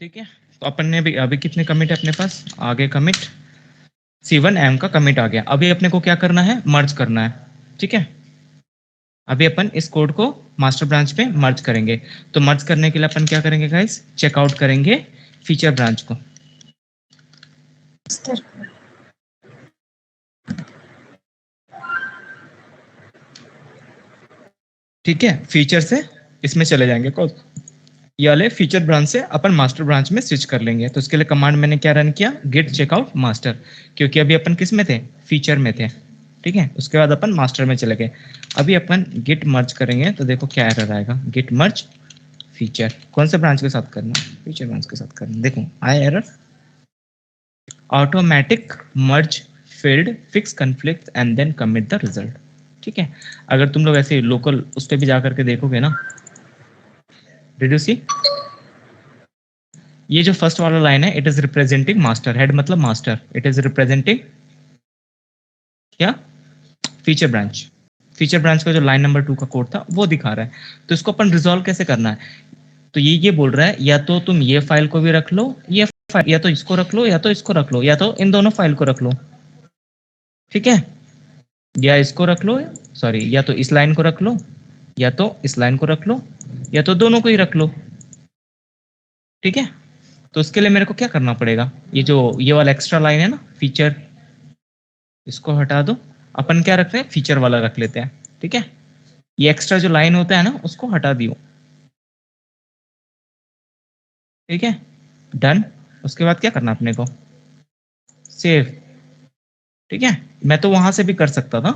ठीक है, तो अपन ने अभी कितने कमिट है अपने पास, आगे कमिट C1M का कमिट आ गया। अभी अपने को क्या करना है, मर्ज करना है। ठीक है, अभी अपन इस कोड को मास्टर ब्रांच पे मर्ज करेंगे। तो मर्ज करने के लिए अपन क्या करेंगे गाइस, चेकआउट करेंगे फीचर ब्रांच को। ठीक है, फीचर से इसमें चले जाएंगे, ये वाले फीचर ब्रांच से अपन मास्टर ब्रांच में स्विच कर लेंगे। तो उसके लिए कमांड मैंने क्या रन किया, गिट चेकआउट मास्टर, क्योंकि अभी अपन किस में थे, फीचर में थे। ठीक है, उसके बाद अपन मास्टर में चले गए। अभी अपन गिट मर्ज करेंगे तो देखो क्या एरर आएगा, गिट मर्ज फीचर। कौन से ब्रांच के साथ करना, फीचर ब्रांच के साथ करना। देखो आया error, automatic merge failed, fix conflict and then commit the result. ठीक है, अगर तुम लोग ऐसे लोकल उस पर भी जाकर के देखोगे ना, डिड यू सी, ये जो फर्स्ट वाला लाइन है, it is representing master, head मतलब मास्टर, इट इज रिप्रेजेंटिंग क्या, फीचर ब्रांच। फीचर ब्रांच का जो लाइन नंबर 2 का कोड था वो दिखा रहा है। तो इसको अपन रिजॉल्व कैसे करना है, तो ये बोल रहा है या तो तुम ये फाइल को भी रख लो, ये फाइल, या तो इसको रख लो, या तो इसको रख लो, या तो इन दोनों फाइल को रख लो। ठीक है, या इसको रख लो, सॉरी, या तो इस लाइन को रख लो, या तो इस लाइन को रख लो, या तो दोनों को ही रख लो। ठीक है, तो उसके लिए मेरे को क्या करना पड़ेगा, ये वाला एक्स्ट्रा लाइन है ना फीचर, इसको हटा दो। अपन क्या रख रहे हैं, फीचर वाला रख लेते हैं। ठीक है, ये एक्स्ट्रा जो लाइन होता है ना उसको हटा दियो। ठीक है, डन। उसके बाद क्या करना अपने को, सेव। ठीक है, मैं तो वहां से भी कर सकता था,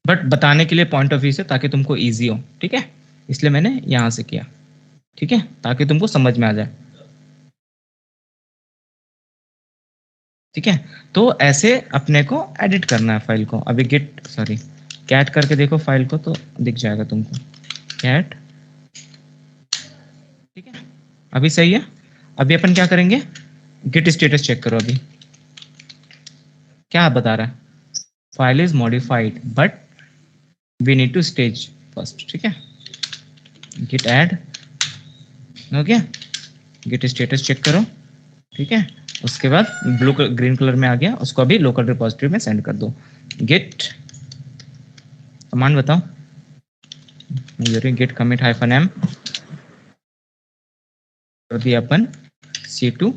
बट बताने के लिए पॉइंट ऑफ व्यू से, ताकि तुमको इजी हो। ठीक है, इसलिए मैंने यहां से किया। ठीक है, ताकि तुमको समझ में आ जाए। ठीक है, तो ऐसे अपने को एडिट करना है फाइल को। अभी गिट सॉरी कैट करके देखो फाइल को, तो दिख जाएगा तुमको कैट। ठीक है, अभी सही है। अभी अपन क्या करेंगे, गिट स्टेटस चेक करो। अभी क्या बता रहा है, file is modified but we need to stage first. ठीक है, गिट ऐड हो गया, गिट स्टेटस चेक करो। ठीक है, उसके बाद ब्लू ग्रीन कलर में आ गया, उसको अभी लोकल रिपोजिटरी में सेंड कर दो। गिट कमांड बताओ, गिट कमिट -m कर दिया अपन C2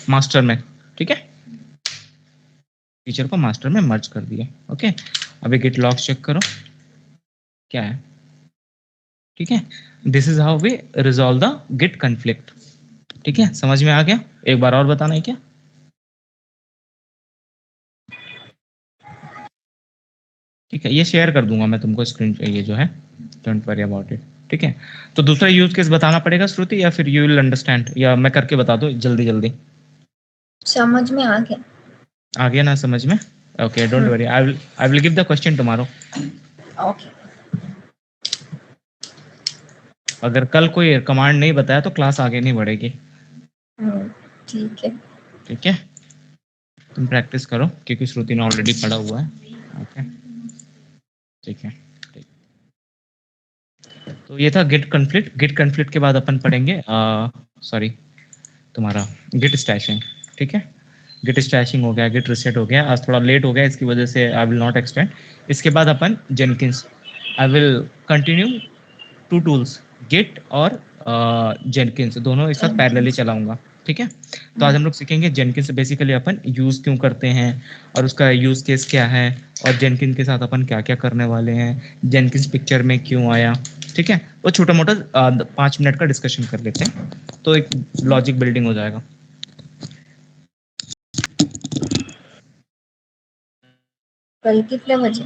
मास्टर में। ठीक है, फीचर को मास्टर में मर्ज कर दिया। ओके, अभी गिट लॉग चेक करो क्या है। ठीक है, this is how we resolve the git conflict. ठीक है, समझ में आ गया, एक बार और बताना है क्या। ठीक है, ये शेयर कर दूंगा मैं तुमको स्क्रीन पे, ये जो है, डोंट वरी अबाउट इट। ठीक है, तो दूसरा यूज केस बताना पड़ेगा श्रुति, या फिर यू विल अंडरस्टैंड, या मैं करके बता दो जल्दी जल्दी। समझ में आ गया, आ गया ना समझ में। Okay, don't worry, I will give the question tomorrow. Okay. अगर कल कोई कमांड नहीं बताया तो क्लास आगे नहीं बढ़ेगी। ठीक है, ठीक है, तुम प्रैक्टिस करो क्योंकि श्रुति ने ऑलरेडी पढ़ा हुआ है। ओके, ठीक है, ठीक। तो ये था गिट कॉन्फ्लिक्ट। गिट कॉन्फ्लिक्ट के बाद अपन पढ़ेंगे सॉरी तुम्हारा गिट स्टैशिंग। ठीक है, गिट स्टैशिंग हो गया, गिट रिसेट हो गया। आज थोड़ा लेट हो गया, इसकी वजह से आई विल नॉट एक्सटेंड। इसके बाद अपन Jenkins, I will continue 2 tools, git और जेनकिंस, दोनों एक साथ पैरेलली चलाऊंगा। ठीक है, तो आज हम लोग सीखेंगे जेनकिंस बेसिकली अपन यूज क्यों करते हैं, और उसका यूज केस क्या है, और जेनकिंस के साथ अपन क्या क्या करने वाले हैं, जेनकिंस पिक्चर में क्यों आया। ठीक है, वो छोटा मोटा 5 मिनट का डिस्कशन कर लेते हैं, तो एक लॉजिक बिल्डिंग हो जाएगा। कल कितने बजे?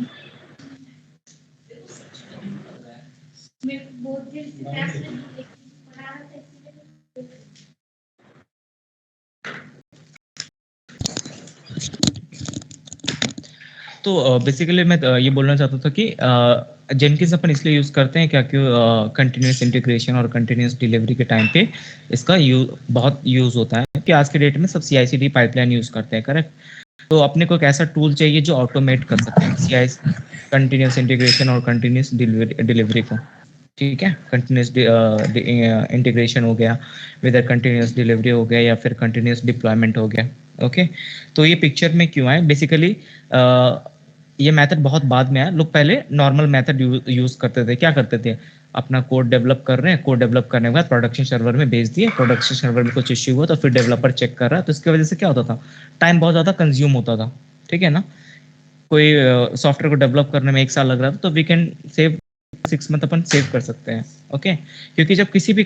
तो बेसिकली मैं ये बोलना चाहता था कि जेनकिंस अपन इसलिए यूज़ करते हैं क्या, क्यों कंटिन्यूस इंटीग्रेशन और कंटिन्यूस डिलीवरी के टाइम पे इसका बहुत यूज़ होता है, कि आज के डेट में सब CI/CD पाइपलाइन यूज़ करते हैं, करेक्ट। तो अपने को एक ऐसा टूल चाहिए जो ऑटोमेट कर सकते हैं CI कंटिन्यूस इंटीग्रेशन और कंटिन्यूस डिलीवरी को। ठीक है, कंटिन्यूस इंटीग्रेशन हो गया, विद कंटिन्यूस डिलीवरी हो गया, या फिर कंटिन्यूस डिप्लॉयमेंट हो गया। ओके, तो ये पिक्चर में क्यों आए? बेसिकली ये मेथड बहुत बाद में आया। लोग पहले नॉर्मल मेथड यूज करते थे। क्या करते थे? अपना कोड डेवलप कर रहे हैं, कोड डेवलप करने के बाद प्रोडक्शन सर्वर में भेज दिए, प्रोडक्शन सर्वर में कुछ इश्यू हुआ तो फिर डेवलपर चेक कर रहा है, तो इसकी वजह से क्या होता था? टाइम बहुत ज़्यादा कंज्यूम होता था। ठीक है ना? कोई सॉफ्टवेयर को डेवलप करने में 1 साल लग रहा था, तो वी कैन सेव 6 मंथ अपन सेव कर सकते हैं। ओके, क्योंकि जब किसी भी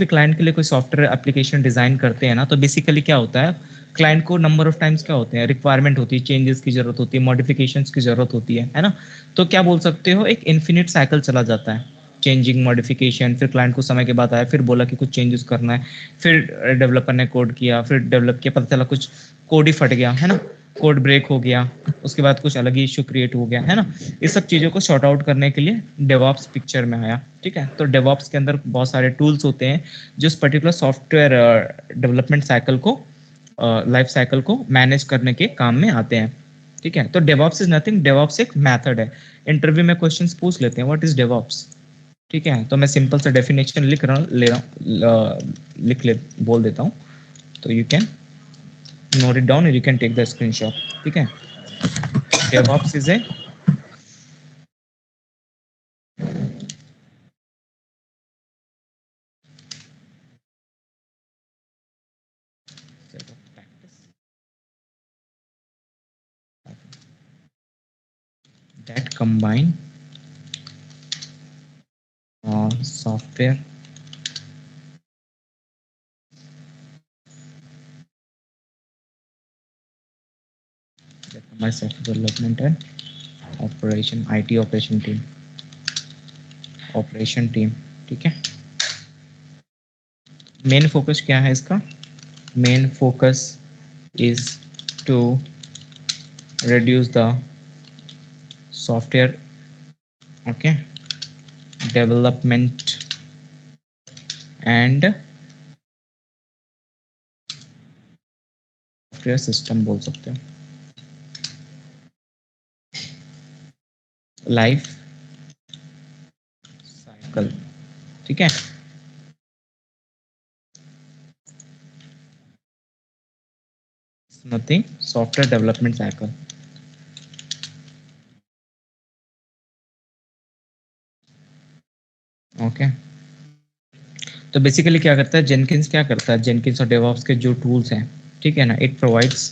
क्लाइंट के लिए कोई सॉफ्टवेयर एप्लीकेशन डिजाइन करते हैं ना, तो बेसिकली क्या होता है, क्लाइंट को नंबर ऑफ टाइम्स क्या होते हैं, रिक्वायरमेंट होती है, चेंजेस की जरूरत होती है, मॉडिफिकेशंस की जरूरत होती है ना? तो क्या बोल सकते हो, एक इन्फिनिट साइकिल चला जाता है, चेंजिंग, मॉडिफिकेशन, फिर क्लाइंट को समय के बाद आया, फिर बोला कि कुछ चेंजेस करना है, फिर डेवलपर ने कोड किया, फिर डेवलप किया, पता चला कुछ कोड ही फट गया, है ना? कोड ब्रेक हो गया, उसके बाद कुछ अलग ही इशू क्रिएट हो गया, है ना? इस सब चीज़ों को सॉर्ट आउट करने के लिए डेवऑप्स पिक्चर में आया। ठीक है, तो डेवऑप्स के अंदर बहुत सारे टूल्स होते हैं जो इस पर्टिकुलर सॉफ्टवेयर डेवलपमेंट साइकिल को, लाइफ साइकिल को मैनेज करने के काम में आते हैं। ठीक है, तो डेवऑप्स इज नथिंग, डेवऑप्स एक मेथड है। इंटरव्यू में क्वेश्चंस पूछ लेते हैं, व्हाट इज डेवऑप्स? ठीक है, तो मैं सिंपल सा डेफिनेशन लिख ले बोल देता हूँ, तो you can note it down and you can take the screenshot. ठीक है, DevOps is a set of practice that combine software software development and operation, IT operation team। ठीक है, मेन फोकस क्या है इसका? Main focus is to reduce the software, okay, development and software system बोल सकते हैं, लाइफ साइकिल। ठीक है, nothing, software development cycle. Okay, तो बेसिकली क्या करता है जेनकिंस? क्या करता है जेनकिंस और डेवऑप्स के जो टूल्स हैं, ठीक है ना, it provides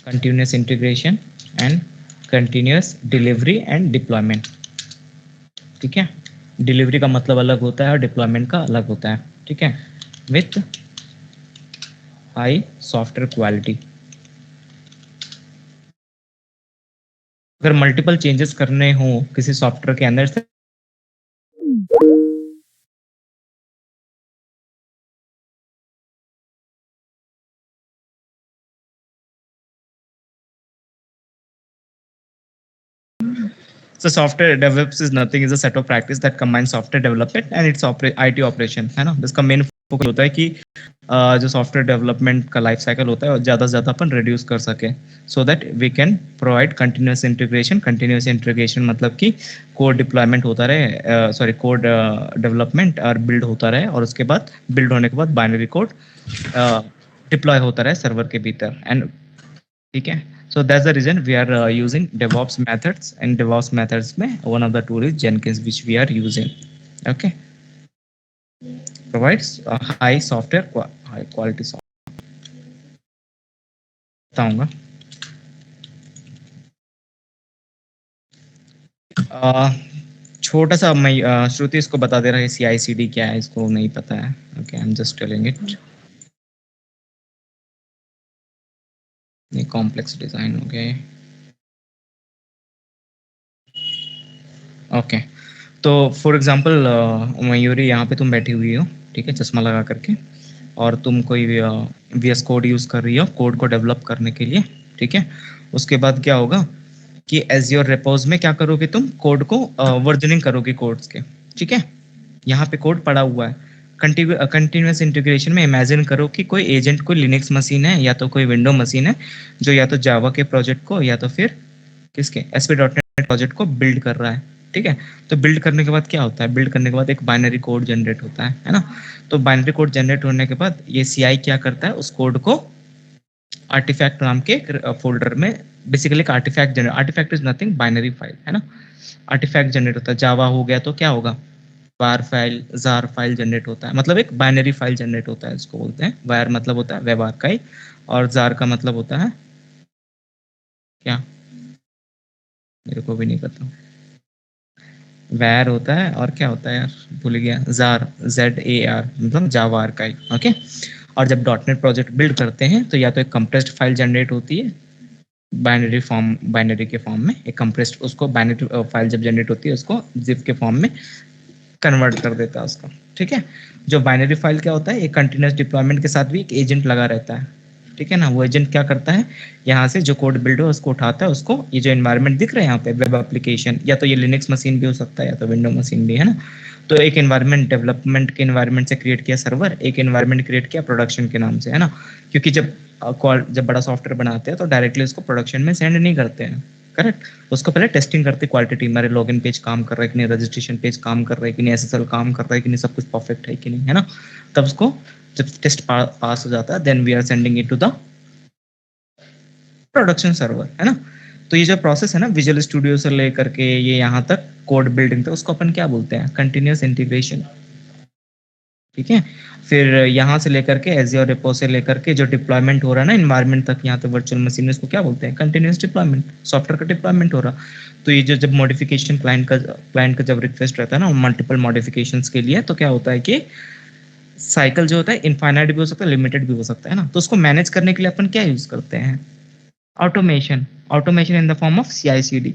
continuous integration and continuous delivery and deployment. ठीक है, डिलीवरी का मतलब अलग होता है और डिप्लॉयमेंट का अलग होता है। ठीक है, विथ हाई सॉफ्टवेयर क्वालिटी। अगर मल्टीपल चेंजेस करने हो किसी सॉफ्टवेयर के अंदर से, so software develops is nothing, is a set of practice that combines software development and its IT operation, है ना? इसका मेन फोकस होता है कि जो सॉफ्टवेयर डेवलपमेंट का लाइफ साइकिल होता है और ज़्यादा से ज़्यादा अपन रिड्यूस कर सके, so that we can provide continuous integration. Continuous integration मतलब कि कोड डिप्लॉयमेंट होता रहे, सॉरी, कोड डेवलपमेंट और बिल्ड होता रहे, और उसके बाद बिल्ड होने के बाद बाइनरी कोड डिप्लॉय होता रहे सर्वर के भीतर। एंड ठीक है, so that's the reason we are using DevOps methods, and DevOps methods में one of the tool is Jenkins, which we are using. Okay, provides a high high quality software। बताऊंगा। छोटा सा मैं श्रुति इसको बता दे रहा है, CI/CD क्या है, इसको नहीं पता है। Okay, I am just telling it. ये कॉम्प्लेक्स डिजाइन हो गया। ओके, तो फॉर एग्जांपल मयूरी, यहाँ पे तुम बैठी हुई हो, ठीक है, चश्मा लगा करके, और तुम कोई VS कोड यूज कर रही हो कोड को डेवलप करने के लिए। ठीक है, उसके बाद क्या होगा कि एज़्योर रेपोज में क्या करोगे, तुम कोड को वर्जनिंग करोगे कोड्स के। ठीक है, यहाँ पे कोड पड़ा हुआ है। कंटिन्यूस इंटीग्रेशन में इमेजिन करो कि कोई एजेंट, कोई लिनक्स मशीन है या तो कोई विंडो मशीन है, जो या तो जावा के प्रोजेक्ट को या तो फिर किसके SP.NET प्रोजेक्ट को बिल्ड कर रहा है। ठीक है। तो बिल्ड करने के बाद क्या होता है, बिल्ड करने के बाद एक बाइनरी कोड जनरेट होता है ना। तो बाइनरी कोड जनरेट होने के बाद ये सीआई क्या करता है, उस कोड को आर्टिफैक्ट नाम के फोल्डर में, बेसिकली एक artifact is nothing, binary file है ना। आर्टिफैक्ट जनरेट होता है, जावा हो गया तो क्या होगा, वार फाइल, जार फाइल जनरेट होता है, मतलब एक बाइनरी फाइल जनरेट होता है, इसको बोलते हैं वार, मतलब होता है वेब आर्काइव, और जार का मतलब होता है क्या, मेरे को भी नहीं पता। वैर होता है और क्या होता है यार, भूल गया, जार, ZAR, मतलब जावा आर्काइव। ओके। और जब डॉटनेट प्रोजेक्ट बिल्ड करते हैं तो या तो एक कंप्रेस्ड फाइल जनरेट होती है, बाइनरी के फॉर्म में, एक कंप्रेस्ड, उसको बाइनरी फाइल जब जनरेट होती है उसको जिप के फॉर्म में कन्वर्ट कर देता है उसका। ठीक है। जो बाइनरी फाइल क्या होता है, एक कंटिन्यूस डिप्लॉयमेंट के साथ भी एक एजेंट लगा रहता है। ठीक है ना। वो एजेंट क्या करता है, यहाँ से जो कोड बिल्ड हो उसको उठाता है, उसको ये जो एनवायरनमेंट दिख रहा है यहाँ पे, वेब एप्लीकेशन, या तो ये लिनक्स मशीन भी हो सकता है या तो विंडो मशीन भी, है ना। तो एक एनवायरनमेंट, डेवलपमेंट के एनवायरनमेंट से क्रिएट किया सर्वर, एक एनवायरनमेंट क्रिएट किया प्रोडक्शन के नाम से, है ना। क्योंकि जब बड़ा सॉफ्टवेयर बनाते हैं तो डायरेक्टली उसको प्रोडक्शन में सेंड नहीं करते हैं, करेक्ट। उसको पहले टेस्टिंग करते, क्वालिटी टीम, हमारे लॉगिन पेज काम कर रहा है कि नहीं, रजिस्ट्रेशन पेज काम कर रहा है कि नहीं, एसएसएल काम कर रहा है कि नहीं, सब कुछ परफेक्ट है कि नहीं, है ना। तब उसको जब टेस्ट पास हो जाता है, then we are sending it to the production server, है ना। तो ये जो प्रोसेस है ना, विजुअल स्टूडियो से लेकर के ये यहाँ तक कोड बिल्डिंग तक, उसको अपन क्या बोलते हैं, कंटिन्यूअस इंटीग्रेशन। ठीक है। फिर यहाँ से लेकर के एज़्योर रेपो से लेकर के जो डिप्लॉयमेंट हो रहा है ना एनवायरनमेंट तक, यहाँ पे वर्चुअल मशीन में, इसको क्या बोलते हैं, कंटिन्यूअस डिप्लॉयमेंट, सॉफ्टवेयर का डिप्लॉयमेंट हो रहा। तो ये जो जब मॉडिफिकेशन क्लाइंट का जब रिक्वेस्ट रहता है ना मल्टीपल मॉडिफिकेशंस के लिए, तो क्या होता है कि साइकिल जो होता है इनफाइनाइट भी हो सकता है, लिमिटेड भी हो सकता है ना। तो उसको मैनेज करने के लिए अपन क्या यूज करते हैं, automation. Automation in the form of CI/CD,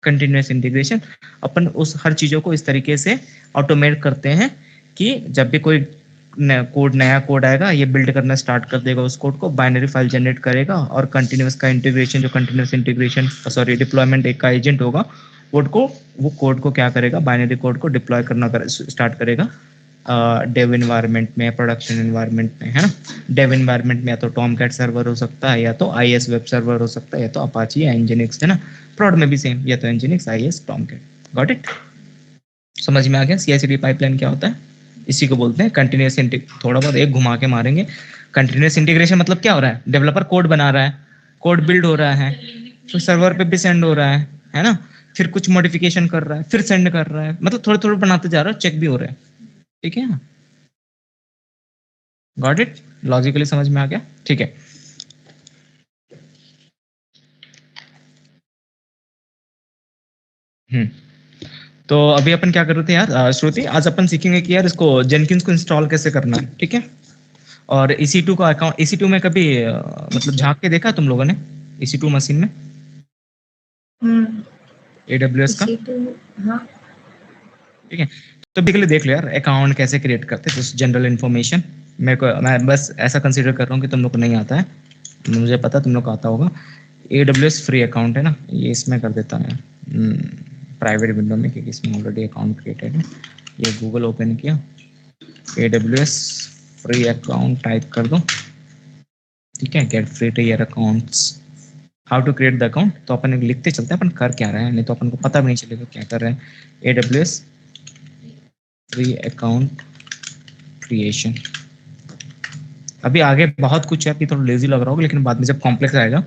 continuous integration. अपन उस हर चीज़ों को इस तरीके से ऑटोमेट करते हैं कि जब भी कोई नया कोड आएगा, ये बिल्ड करना स्टार्ट कर देगा, उस कोड को बाइनरी फाइल जनरेट करेगा, और कंटिन्यूअस का इंटीग्रेशन, जो कंटिन्यूअस इंटीग्रेशन सॉरी डिप्लॉयमेंट एक का एजेंट होगा, वो कोड को क्या करेगा, बाइनरी कोड को डिप्लॉय करना स्टार्ट करेगा डेव इन्वायरमेंट में, प्रोडक्शन इन्वायरमेंट में, है ना। डेव इन्वायरमेंट में या तो टॉम कैट सर्वर हो सकता है, या तो IS वेब सर्वर हो सकता है, या तो अपाची या एनजिनिक्स, है ना। प्रोड में भी सेम, या तो Nginx, IS, Tomcat. Got it. समझ में आ गया CI/CD पाइपलाइन क्या होता है। इसी को बोलते हैं कंटिन्यूअस थोड़ा बहुत एक घुमा के मारेंगे। कंटिन्यूअस इंटीग्रेशन मतलब क्या हो रहा है, डेवलपर कोड बना रहा है, कोड बिल्ड हो रहा है, फिर सर्वर पे भी सेंड हो रहा है ना। फिर कुछ मॉडिफिकेशन कर रहा है, फिर सेंड कर रहा है, मतलब थोड़े थोड़े बनाते जा रहा है, चेक भी हो रहा है। ठीक है ना। Got it. लॉजिकली समझ में आ गया, ठीक है। हम्म। तो अभी अपन क्या कर रहे थे यार, श्रुति, आज अपन सीखेंगे कि यार इसको जेनकिंस को इंस्टॉल कैसे करना है, ठीक है। और EC2 का अकाउंट, EC2 में कभी मतलब झांक के देखा तुम लोगों ने, EC2 मशीन में, हम्म। AWS का। इसी तो, हाँ। ठीक है। तो बेसिकली देख लो यार, अकाउंट कैसे क्रिएट करते हैं, जस्ट जनरल इन्फॉर्मेशन। मैं बस ऐसा कंसीडर कर रहा हूँ कि तुम लोग को नहीं आता है, मुझे पता तुम लोग को आता होगा। AWS फ्री अकाउंट है ना, ये इसमें कर देता है प्राइवेट विंडो में, क्योंकि इसमें ऑलरेडी अकाउंट क्रिएटेड है। ये गूगल ओपन किया, AWS फ्री अकाउंट टाइप कर दो। ठीक है, get free two year accounts, how to create the account. तो अपन लिखते चलते हैं अपन कर क्या रहे हैं, नहीं तो अपन को पता भी नहीं चलेगा क्या कर रहे हैं। AWS free account creation. अभी आगे बहुत कुछ है, अभी थोड़ा लेजी लग रहा होगा, लेकिन बाद में जब कॉम्प्लेक्स आएगा,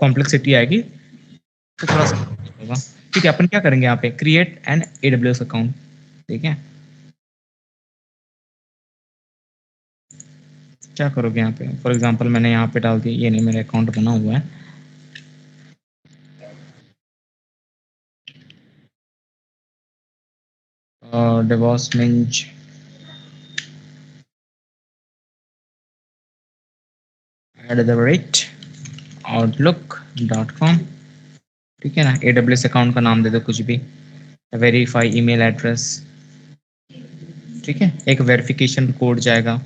कॉम्प्लेक्सिटी आएगी, तो थोड़ा सा होगा। ठीक है। अपन क्या करेंगे यहाँ पे, क्रिएट एन AWS अकाउंट। ठीक है। क्या करोगे यहाँ पे, फॉर एग्जांपल मैंने यहाँ पे डाल दिया, ये नहीं मेरा अकाउंट बना हुआ है। DevOps Minj @outlook.com। ठीक है ना। AWS अकाउंट का नाम दे दो कुछ भी, वेरीफाई ईमेल एड्रेस। ठीक है। एक वेरिफिकेशन कोड जाएगा।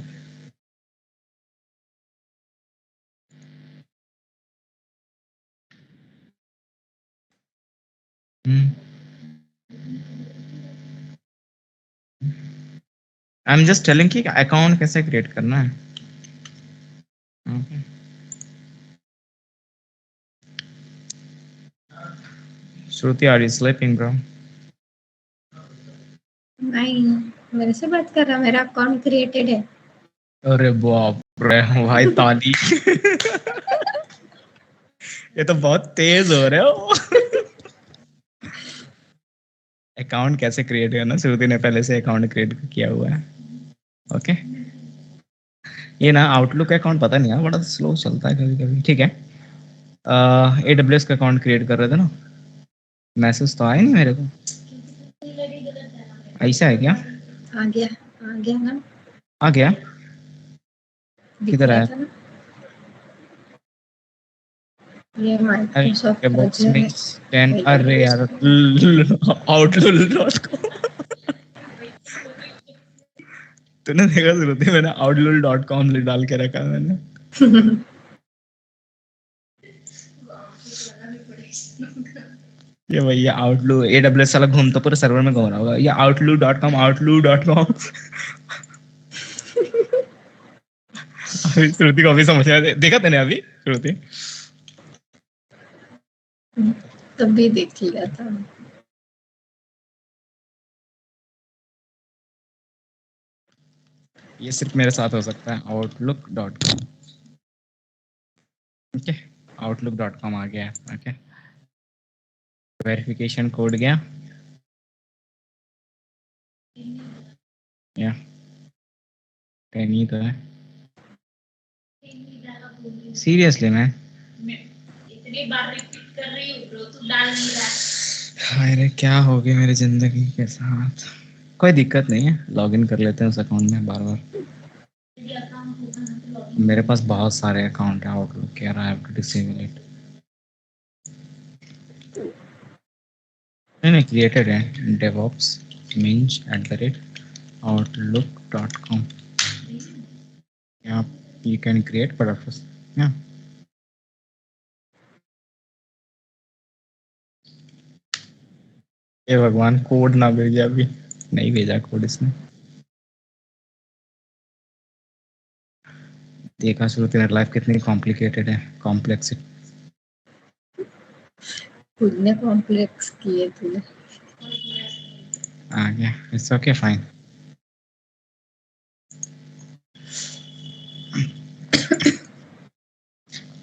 आई एम जस्ट टेलिंग कि अकाउंट कैसे क्रिएट करना है। श्रुति, आर यू स्लीपिंग ब्रो? नहीं, मेरे से बात कर रहा, मेरा अकाउंट क्रिएटेड है। अरे बाप रे भाई ताली ये तो बहुत तेज हो रहे हो अकाउंट कैसे क्रिएट करना, श्रुति ने पहले से अकाउंट क्रिएट किया हुआ है। ओके ये ना आउटलुक अकाउंट पता नहीं यार बड़ा स्लो चलता है कभी कभी। ठीक है AWS का अकाउंट क्रिएट कर रहे थे ना, मैसेज तो आया नहीं मेरे को, ऐसा है क्या? आ गया ना, आ गया? दिख किधर रहा आया? था ना, ये अरे माइक्रोसॉफ्ट बॉक्स अजूर में है। स्कैन, अरे यार outlook.com तूने देखा श्रुति, मैंने outlook.com डाल के रखा है मैंने। ये भैया आउटलुक AWS साला घूमता पूरे सर्वर में घूम रहा होगा, ये outlook.com अभी श्रुति को अभी समझ आया, देखा तूने अभी श्रुति? तब भी देख लिया था। ये सिर्फ मेरे साथ हो सकता है outlook.com। ओके outlook.com आ गया। ओके वेरिफिकेशन कोड गया या कहीं नहीं तो है सीरियसली मैं इतनी बार रिपीट कर रही हूँ ब्रो, तू डाल नहीं रहा। अरे क्या हो गया मेरी जिंदगी के साथ। कोई दिक्कत नहीं है, लॉगिन कर लेते हैं उस अकाउंट में बार बार। मेरे पास बहुत सारे अकाउंट है आउटलुक के, I have to disable it. नहीं क्रिएटेड है DevOps minj@outlook.com। Yeah, you can create purpose. Yeah. हे भगवान कोड ना भेजे अभी, नहीं भेजा कोड इसने। देखा श्रुति ने लाइफ कितनी कॉम्प्लिकेटेड है, कॉम्प्लेक्स। खुद ने कॉम्प्लेक्स किए तूने। आ गया, इट्स ओके फाइन।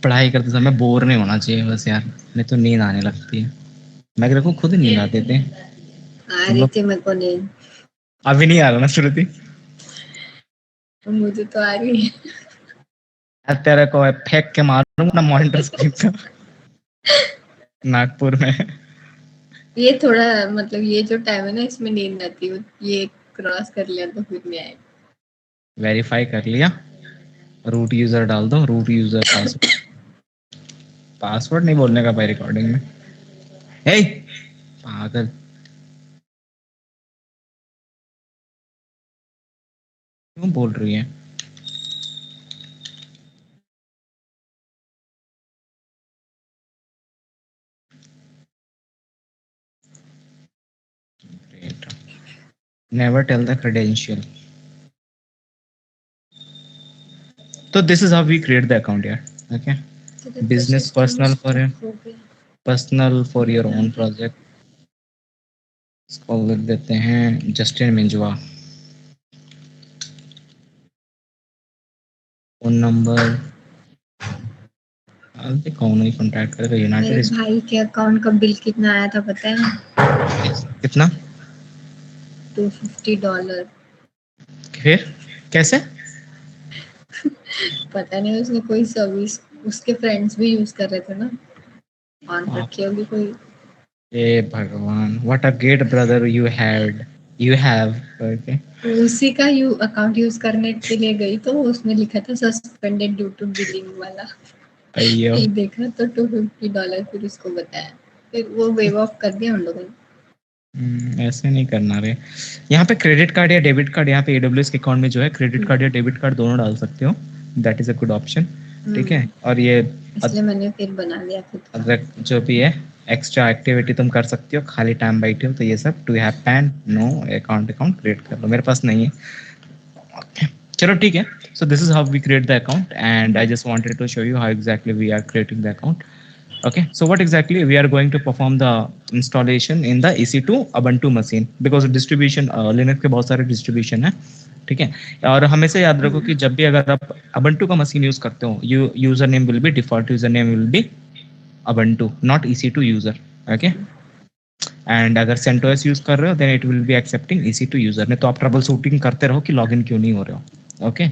पढ़ाई करते समय बोर नहीं होना चाहिए बस यार, नहीं तो नींद आने लगती है। मैं को खुद नींद आते थे। आ रही थी मेरे को नींद, अभी नहीं आ रहा ना श्रुति? मुझे तो आ रही है। तेरे को फेंक के मारूंगा ना मॉनिटर स्क्रीन का नागपुर में। ये थोड़ा मतलब ये जो टाइम है ना इसमें नींद आती है, ये क्रॉस कर लिया तो फिर नहीं आएगा। वेरीफाई कर लिया, रूट यूजर डाल दो, रूट यूजर पासवर्ड नहीं बोलने का भाई रिकॉर्डिंग में। हे पागल, क्यों बोल रही है? Never tell the credential. तो this is how we create the account यार। Okay business personal for your own project. इसको लिख देते हैं जस्टिन मिंजवा। फोन नंबर कौन ही कांटेक्ट करेगा, यूनाइटेड मेरे भाई के अकाउंट का बिल कितना आया था पता है? कितना? $250। फिर कैसे? पता नहीं, उसने कोई सर्विस, उसके फ्रेंड्स भी यूज कर रहे थे ना, ऑन रखी होगी कोई। ए भगवान, what a great brother you have. Okay उसी का अकाउंट यूज करने के लिए गई तो उसमें लिखा था सस्पेंडेड ड्यू टू बिलिंग वाला। अयो फिर देखा तो $250, फिर उसको बताया, फिर वो वेव ऑफ कर दिया उन लोगों ने। ऐसे नहीं करना रे। यहाँ पे क्रेडिट कार्ड या डेबिट कार्ड, यहाँ पे AWS के अकाउंट में जो है क्रेडिट कार्ड या डेबिट कार्ड दोनों डाल सकते हो, that is a good option. ठीक है और ये इसलिए मैंने फिर बना लिया खुद का। अगर जो भी है एक्स्ट्रा एक्टिविटी तुम कर सकती हो, खाली टाइम बैठे हो तो ये सब to have PAN no account create कर लो, मेरे पास नहीं है। Okay. चलो ठीक है, so this is how we create the account and I just wanted to show you how exactly we are creating the account. Okay, so what exactly we are going to perform the installation in the EC2 Ubuntu machine because distribution Linux के बहुत सारे distribution है, ठीक है। और हमेशा याद रखो कि जब भी अगर आप Ubuntu का मशीन यूज करते हो, user name will be default user name will be Ubuntu, not EC2 user, okay. And अगर CentOS यूज कर रहे हो then it will be accepting EC2 user ने, तो आप ट्रबल शूटिंग करते रहो कि लॉगिन क्यों नहीं हो रहे हो, okay.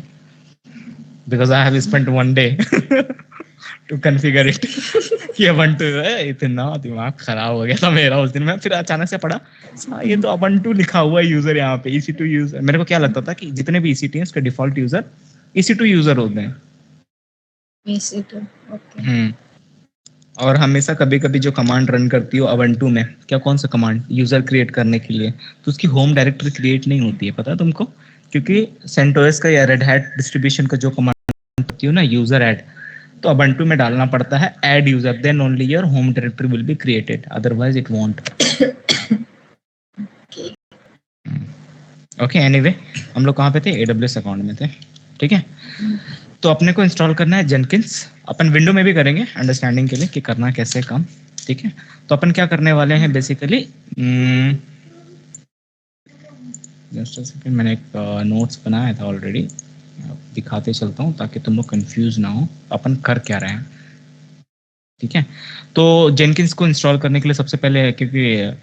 Because I have spent one day to configure it कि Ubuntu है, इतना दिमाग खराब हो गया था मेरा उस दिन। मैं फिर अचानक से पढ़ा, ये तो Ubuntu लिखा हुआ है यूजर यहाँ पे, EC2 यूजर। मेरे को क्या लगता था कि जितने भी EC2 हैं उसके डिफॉल्ट यूजर EC2 यूजर होते हैं। EC2, okay. और हमेशा कभी-कभी जो कमांड रन करती हो Ubuntu में, क्या कौन सा कमांड यूजर क्रिएट करने के लिए, तो उसकी होम डायरेक्टरी क्रिएट नहीं होती है, पता है तुमको? क्योंकि CentOS का या Red Hat डिस्ट्रीब्यूशन का जो कमांड करती हो ना यूजर ऐड, तो Ubuntu में डालना पड़ता है add user, then only your home directory will be created, otherwise it won't. Okay, anyway हम लोग कहाँ पे थे? AWS अकाउंट में थे, ठीक है। तो अपने को इंस्टॉल करना है जेनकिंस। अपन विंडो में भी करेंगे अंडरस्टैंडिंग के लिए कि करना कैसे है काम, ठीक है। तो अपन क्या करने वाले हैं बेसिकली, जस्ट अ सेकंड, मैंने एक नोट्स बनाया था ऑलरेडी, दिखाते चलता हूँ ताकि तुम लोग कंफ्यूज ना हो अपन कर क्या रहे हैं, ठीक है। तो जेनकिंस को इंस्टॉल करने के लिए सबसे पहले, क्योंकि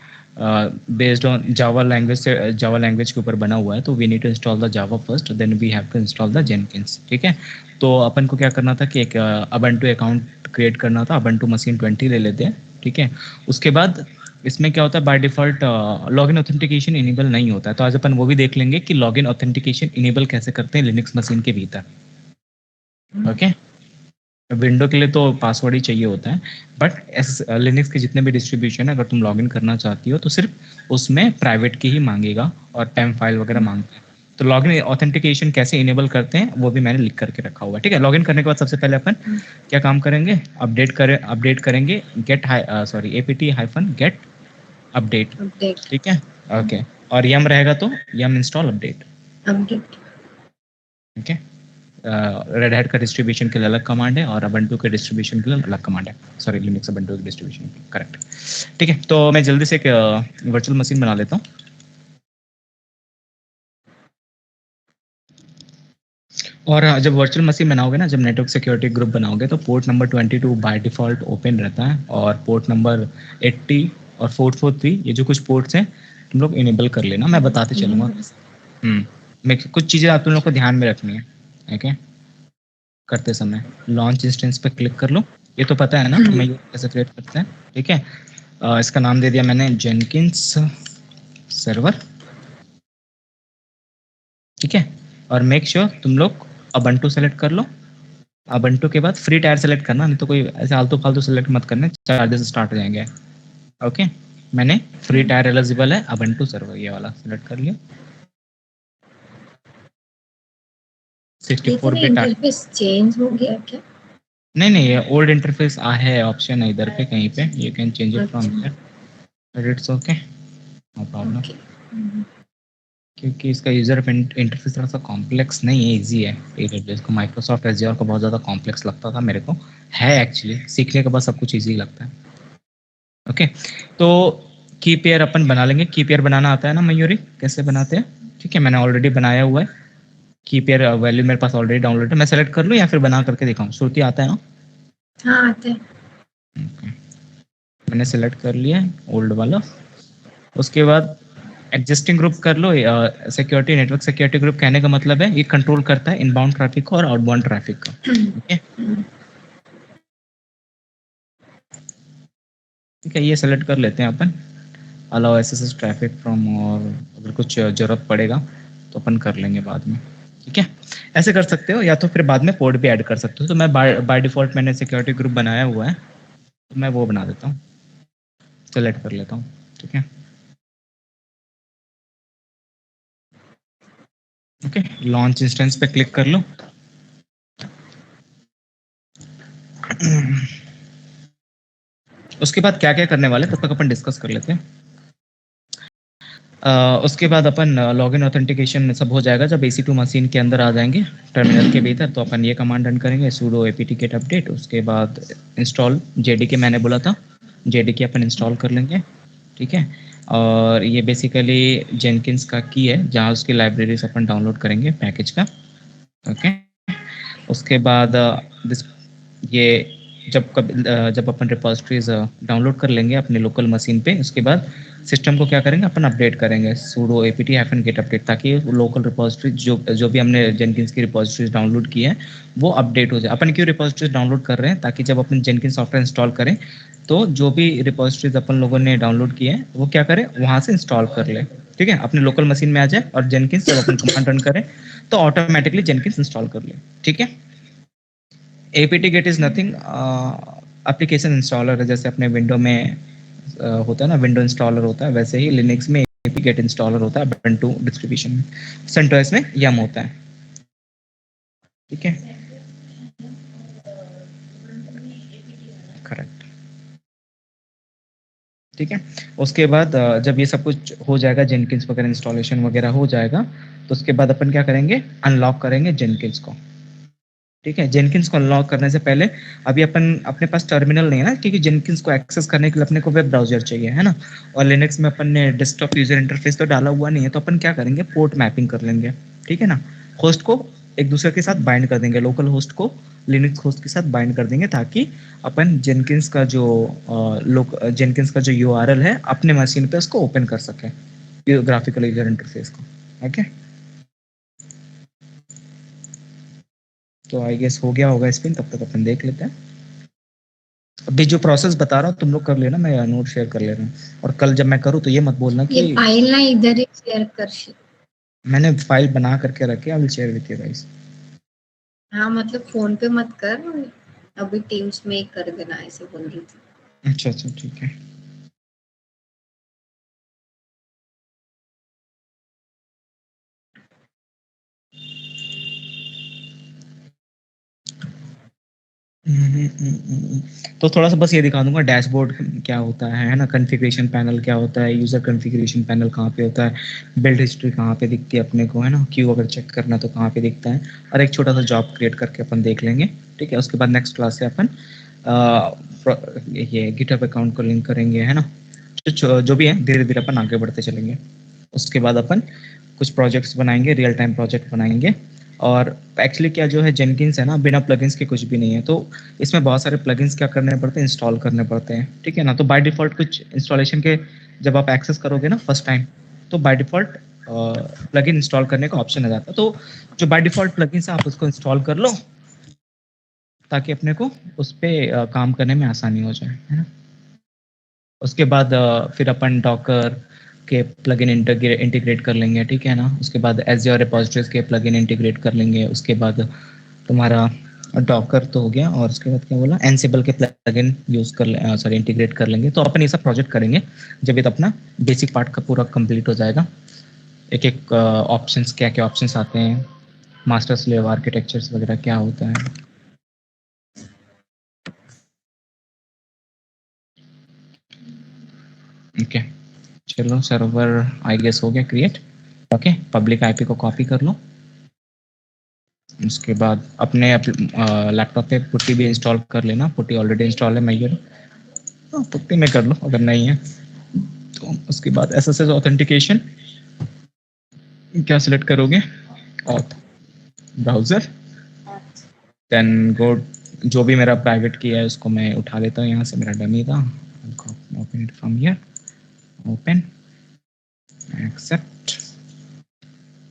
बेस्ड ऑन जावा लैंग्वेज से, जावा लैंग्वेज के ऊपर बना हुआ है, तो we need to install the Java first, then we have to install the Jenkins, ठीक है। तो अपन को क्या करना था कि एक Ubuntu अकाउंट क्रिएट करना था, Ubuntu मशीन 20 ले लेते हैं, ठीक है। उसके बाद इसमें क्या होता है, by default login authentication enable नहीं होता है, तो आज अपन वो भी देख लेंगे कि लॉगिन ऑथेंटिकेशन इनेबल कैसे करते हैं लिनक्स मशीन के भीतर, ओके। विंडो के लिए तो पासवर्ड ही चाहिए होता है, बट लिनक्स के जितने भी डिस्ट्रीब्यूशन है, अगर तुम लॉगिन करना चाहती हो तो सिर्फ उसमें प्राइवेट की ही मांगेगा और टेम्प फाइल वगैरह मांगता है। तो लॉगिन ऑथेंटिकेशन कैसे इनेबल करते हैं वो भी मैंने लिख करके रखा हुआ है, ठीक है। लॉगिन करने के बाद सबसे पहले अपन क्या काम करेंगे, अपडेट करेंगे get apt hyphen get update, update, ठीक है, ओके। और यम रहेगा तो यम इंस्टॉल अपडेट, अपडेट, ठीक है। रेड हैट का डिस्ट्रीब्यूशन के लिए अलग कमांड है और Ubuntu के डिस्ट्रीब्यूशन के लिए अलग कमांड है, सॉरी लिनक्स Ubuntu के डिस्ट्रीब्यूशन, करेक्ट, ठीक है। तो मैं जल्दी से एक वर्चुअल मशीन बना लेता हूँ। और जब वर्चुअल मशीन बनाओगे ना, जब नेटवर्क सिक्योरिटी ग्रुप बनाओगे, तो port number 22 by default open रहता है, और पोर्ट नंबर 80 और 443, ये जो कुछ पोर्ट्स हैं तुम लोग इनेबल कर लेना, मैं बताते चलूँगा। मैं कुछ चीज़ें आप तुम लोग को ध्यान में रखनी है, ओके। करते समय लॉन्च इंस्टेंस पे क्लिक कर लो, ये तो पता है ना कि मैं कैसे क्रिएट करते हैं, ठीक है। इसका नाम दे दिया मैंने जेनकिंस सर्वर, ठीक है। और मेक श्योर तुम लोग Ubuntu सेलेक्ट कर लो। Ubuntu के बाद फ्री टायर सेलेक्ट करना, नहीं तो कोई ऐसे आलतू फालतू सेलेक्ट मत करना, चार्जेस स्टार्ट हो जाएंगे, ओके। मैंने फ्री टायर एलिजिबल है Ubuntu सर्वर, ये वाला सेलेक्ट कर लिया। 64 बिट इंटरफेस चेंज हो गया क्या? नहीं, ये ओल्ड इंटरफेस है, ऑप्शन है इधर पे कहीं पे, you can change it from here, it's okay, no problem. क्योंकि इसका यूजर इंटरफेस थोड़ा सा कॉम्प्लेक्स नहीं है, इजी है। AWS को माइक्रोसॉफ्ट एज़्योर को बहुत ज़्यादा कॉम्प्लेक्स लगता था मेरे को, है एक्चुअली, सीखने के बाद सब कुछ ईजी लगता है, ओके। तो की पेयर अपन बना लेंगे, की पेयर बनाना आता है ना मयूरी, कैसे बनाते हैं, ठीक है। मैंने ऑलरेडी बनाया हुआ है की पेयर, वैल्यू मेरे पास ऑलरेडी डाउनलोड है, मैं सेलेक्ट कर लूँ या फिर बना करके दिखाऊँ? श्रुति आता है ना? हाँ आता है। Okay. मैंने सेलेक्ट कर लिया ओल्ड वाला। उसके बाद एग्जिस्टिंग ग्रुप कर लो, सिक्योरिटी नेटवर्क सिक्योरिटी ग्रुप कहने का मतलब है ये कंट्रोल करता है इनबाउंड ट्रैफिक को और आउटबाउंड ट्रैफिक को, ठीक है। ठीक है, ये सेलेक्ट कर लेते हैं अपन, अलाउ एसएसएस ट्रैफिक फ्रॉम, और अगर कुछ जरूरत पड़ेगा तो अपन कर लेंगे बाद में, ठीक है। ऐसे कर सकते हो, या तो फिर बाद में पोर्ट भी ऐड कर सकते हो। तो मैं बाय डिफॉल्ट मैंने सिक्योरिटी ग्रुप बनाया हुआ है, तो मैं वो बना देता हूँ, सेलेक्ट कर लेता हूँ, ठीक है, ओके। लॉन्च इंस्टेंस पे क्लिक कर लो। उसके बाद क्या क्या करने वाले तब तक अपन डिस्कस कर लेते हैं। उसके बाद अपन लॉगिन ऑथेंटिकेशन सब हो जाएगा जब EC2 मशीन के अंदर आ जाएंगे टर्मिनल के भीतर, तो अपन ये कमांड रन करेंगे sudo apt get update, उसके बाद इंस्टॉल JDK मैंने बोला था, JDK अपन इंस्टॉल कर लेंगे, ठीक है। और ये बेसिकली जेनकिंस का की है जहाँ उसकी लाइब्रेरीज अपन डाउनलोड करेंगे पैकेज का, ओके। उसके बाद दिस ये जब अपन रिपोजिटरीज डाउनलोड कर लेंगे अपने लोकल मशीन पे, उसके बाद सिस्टम को क्या करेंगे अपन अपडेट करेंगे sudo apt-get update, ताकि लोकल रिपोजिटरी जो भी हमने जेनकिंस की रिपोजिटरीज डाउनलोड की है वो अपडेट हो जाए। अपन क्यों रिपोजिटरीज डाउनलोड कर रहे हैं, ताकि जब अपन जेनकिंस सॉफ्टवेयर इंस्टॉल करें तो जो भी रिपोजिटरीज अपन लोगों ने डाउनलोड की है वो क्या करें वहां से इंस्टॉल कर ले, ठीक है, अपने लोकल मशीन में आ जाए और जेनकिंस जब अपन कमांड रन करें तो ऑटोमेटिकली जेनकिंस इंस्टॉल कर ले, ठीक है। apt-get is nothing application installer है, जैसे अपने विंडो में होता है ना, विंडो इंस्टॉलर होता है, वैसे ही लिनक्स में apt-get इंस्टॉलर होता है ubuntu डिस्ट्रीब्यूशन में, CentOS में yum होता है, ठीक है, करेक्ट, ठीक है। उसके बाद जब ये सब कुछ हो जाएगा, जेनकिंस वगैरह इंस्टॉलेशन वगैरह हो जाएगा, तो उसके बाद अपन क्या करेंगे, अनलॉक करेंगे जेनकिंस को, ठीक है। जेनकिंस को अनलॉक करने से पहले अभी अपन अपने पास टर्मिनल नहीं है ना, क्योंकि जेनकिंस को एक्सेस करने के लिए अपने को वेब ब्राउजर चाहिए, है ना, और लिनक्स में अपन ने डेस्कटॉप यूजर इंटरफेस तो डाला हुआ नहीं है, तो अपन क्या करेंगे, पोर्ट मैपिंग कर लेंगे, ठीक है ना, होस्ट को एक दूसरे के साथ बाइंड कर देंगे, लोकल होस्ट को लिनक्स होस्ट के साथ बाइंड कर देंगे, ताकि अपन जेनकिंस का जो जेनकिंस का जो URL है अपने मशीन पे उसको ओपन कर सके, ग्राफिकल यूजर इंटरफेस को, ओके। तो आई गेस हो गया होगा स्पिन, तब तक अपन देख लेते हैं। अभी जो प्रोसेस बता रहा हूँ तुम लोग कर लेना, मैं नोट शेयर कर ले रहा हूँ, और कल जब मैं करूँ तो ये मत बोलना ये कि फाइल ना इधर ही शेयर कर। मैंने फाइल बना करके रखी, I will share with you guys. हाँ मतलब फोन पे मत कर, अभी टीम्स में कर देना, ऐसे बोल रही थी। अच्छा अच्छा ठीक है। तो थोड़ा सा बस ये दिखा दूंगा डैशबोर्ड क्या होता है ना, कॉन्फ़िगरेशन पैनल क्या होता है, यूजर कॉन्फ़िगरेशन पैनल कहाँ पे होता है, बिल्ड हिस्ट्री कहाँ पे दिखती है अपने को, है ना, क्यू अगर चेक करना तो कहाँ पे दिखता है, और एक छोटा सा जॉब क्रिएट करके अपन देख लेंगे, ठीक है। उसके बाद नेक्स्ट क्लास से अपन ये गिटहब अकाउंट को लिंक करेंगे, है ना, जो भी है धीरे धीरे अपन आगे बढ़ते चलेंगे। उसके बाद अपन कुछ प्रोजेक्ट्स बनाएंगे, रियल टाइम प्रोजेक्ट बनाएंगे। और एक्चुअली क्या जो है जेनकिंस है ना, बिना प्लगइन्स के कुछ भी नहीं है, तो इसमें बहुत सारे प्लगइन्स क्या करने पड़ते हैं, इंस्टॉल करने पड़ते हैं, ठीक है ना। तो बाय डिफॉल्ट कुछ इंस्टॉलेशन के जब आप एक्सेस करोगे ना फर्स्ट टाइम, तो बाय डिफॉल्ट प्लगइन इंस्टॉल करने का ऑप्शन आ जाता है, तो जो बाय डिफॉल्ट प्लगइन्स है आप उसको इंस्टॉल कर लो, ताकि अपने को उस पर काम करने में आसानी हो जाए, है ना। उसके बाद फिर अपन डॉकर के प्लगइन इंटीग्रेट कर लेंगे, ठीक है ना। उसके बाद एज़्योर रिपोजिटरीज के प्लगइन इंटीग्रेट कर लेंगे। उसके बाद तुम्हारा डॉकर तो हो गया, और उसके बाद क्या बोला, एनसिबल के प्लगइन यूज कर सॉरी इंटीग्रेट कर लेंगे। तो अपन ये सब प्रोजेक्ट करेंगे जब ये तो अपना बेसिक पार्ट का पूरा कंप्लीट हो जाएगा। एक एक ऑप्शंस, क्या क्या ऑप्शंस आते हैं, मास्टर स्लेव आर्किटेक्चर्स वगैरह क्या होता है। ओके चलो, सर्वर आई गेस हो गया क्रिएट, ओके। पब्लिक आईपी को कॉपी कर लो। उसके बाद अपने लैपटॉप पे पुट्टी भी इंस्टॉल कर लेना, पुट्टी ऑलरेडी इंस्टॉल है, मैं ये पुट्टी में कर लो अगर नहीं है तो। उसके बाद एसएसएल ऑथेंटिकेशन क्या सिलेक्ट करोगे, ऑथ ब्राउजर, देन गो, जो भी मेरा प्राइवेट की है उसको मैं उठा लेता हूँ यहाँ से, मेरा डमी था, open it from here, open, accept,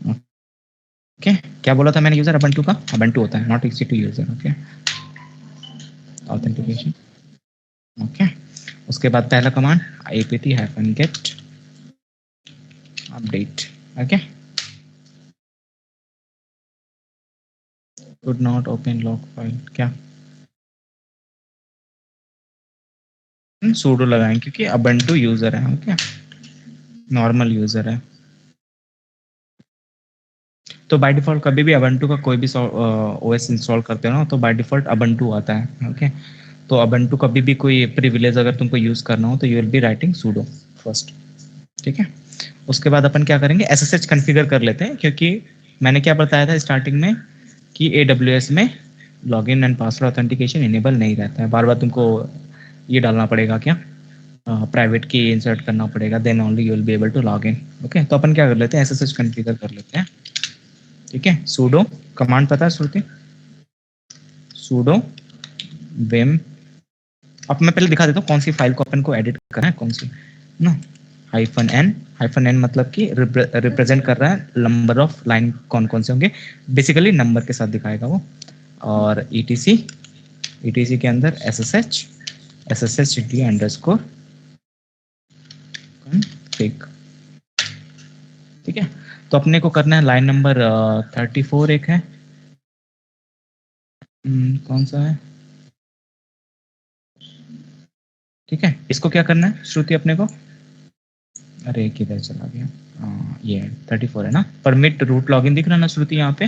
okay. क्या बोला था मैंने, यूजर अबंटू का, अबंटू होता है, not EC2 user, okay. Authentication, okay. उसके बाद पहला command apt-get update, okay. could not open log file, क्या sudo लगाएं क्योंकि अबंटू यूजर है, ओके, नॉर्मल यूजर है। तो बाय डिफॉल्ट कभी भी अबंटू का कोई भी ओएस इंस्टॉल करते हो ना, तो बाय डिफॉल्ट अबंटू आता है, ओके। तो अबंटू कभी भी कोई प्रिविलेज अगर तुमको यूज करना हो तो you will be writing sudo first, ठीक है। उसके बाद अपन क्या करेंगे, SSH कॉन्फ़िगर कर लेते हैं, क्योंकि मैंने क्या बताया था स्टार्टिंग में कि AWS में login and password authentication enable नहीं रहता है, बार बार तुमको ये डालना पड़ेगा, क्या प्राइवेट की इंसर्ट करना पड़ेगा, then only you will be able to log in. Okay, तो अपन क्या कर लेते हैं, SSH कॉन्फ़िगर कर लेते हैं। ठीक है, sudo कमांड पता है श्रुति, sudo vim, अब मैं पहले दिखा देता हूँ कौन सी फाइल को अपन को एडिट करना है, कौन सी ना, -n मतलब कि रिप्रेजेंट कर रहा है नंबर ऑफ लाइन कौन कौन से होंगे, बेसिकली नंबर के साथ दिखाएगा वो, और etc के अंदर sshd अंडरस्कोर config। ठीक है, तो अपने को करना है लाइन नंबर 34 एक है, कौन सा है, ठीक है, इसको क्या करना है श्रुति अपने को, अरे किधर चला गया, ये 34 है ना, परमिट रूट लॉगिन दिख रहा ना श्रुति यहाँ पे,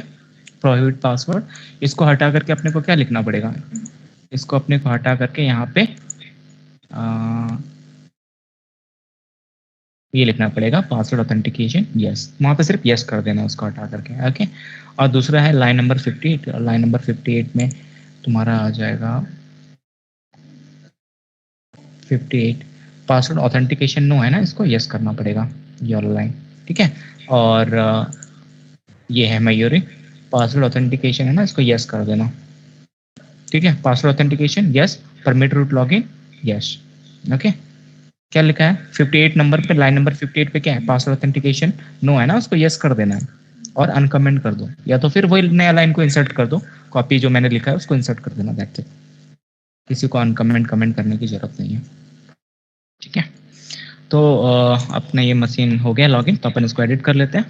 प्रोहिबिट पासवर्ड, इसको हटा करके अपने को क्या लिखना पड़ेगा, इसको अपने को हटा करके यहाँ पे ये लिखना पड़ेगा पासवर्ड ऑथेंटिकेशन यस, वहाँ पे सिर्फ यस कर देना उसको हटा करके। ओके, और दूसरा है लाइन नंबर 58, लाइन नंबर 58 में तुम्हारा आ जाएगा 58 पासवर्ड ऑथेंटिकेशन नो है ना, इसको यस करना पड़ेगा ये वाला लाइन। ठीक है, और ये है मयूरी, पासवर्ड ऑथेंटिकेशन है ना, इसको यस कर देना। ठीक है, password authentication yes, permit root login yes. Okay, क्या लिखा है 58 नंबर पे, लाइन नंबर 58 पे क्या है, पासवर्ड ऑथेंटिकेशन नो है ना, उसको यस कर देना है और अनकमेंट कर दो, या तो फिर वही नया लाइन को इंसर्ट कर दो, कॉपी जो मैंने लिखा है उसको इंसर्ट कर देना, दैट्स इट, किसी को अनकमेंट कमेंट करने की जरूरत नहीं है। ठीक है, तो अपना ये मशीन हो गया लॉगिन, तो अपन इसको एडिट कर लेते हैं।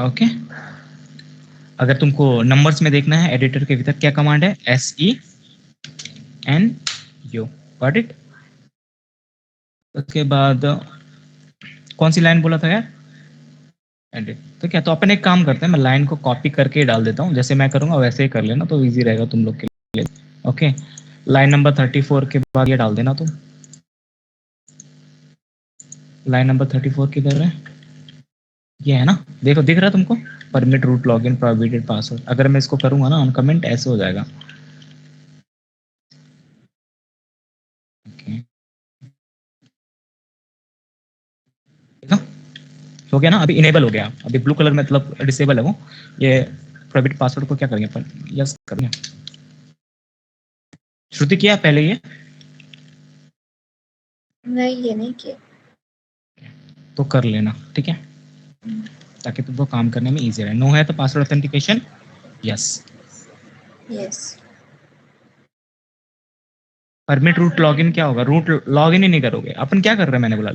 ओके, अगर तुमको नंबर्स में देखना है एडिटर के भीतर क्या कमांड है, SENU, गॉट इट। उसके बाद कौन सी लाइन बोला था यार, एडिट, तो क्या, तो अपन एक काम करते हैं, मैं लाइन को कॉपी करके ही डाल देता हूँ, जैसे मैं करूँगा वैसे ही कर लेना, तो इजी रहेगा तुम लोग के लिए। ओके, लाइन नंबर 34 के बाद ये डाल देना तुम, लाइन नंबर 34 किधर है, ये है ना, देखो दिख रहा है तुमको, permit root login prohibited password, अगर मैं इसको करूँगा ना अनकमेंट, ऐसे हो जाएगा। ओके, देखा हो गया ना, अभी इनेबल हो गया, अभी ब्लू कलर में मतलब डिसेबल है वो, ये प्रोहिबिटेड पासवर्ड को क्या करेंगे अपन, यस करेंगे। श्रुति किया पहले ये, नहीं ये नहीं किया, तो कर लेना, ठीक है, ताकि तुमको काम करने में इजी रहे। नो है तो password authentication yes, yes permit root login क्या होगा, रूट लॉगिन ही नहीं करोगे, अपन क्या कर रहे हैं, मैंने बोला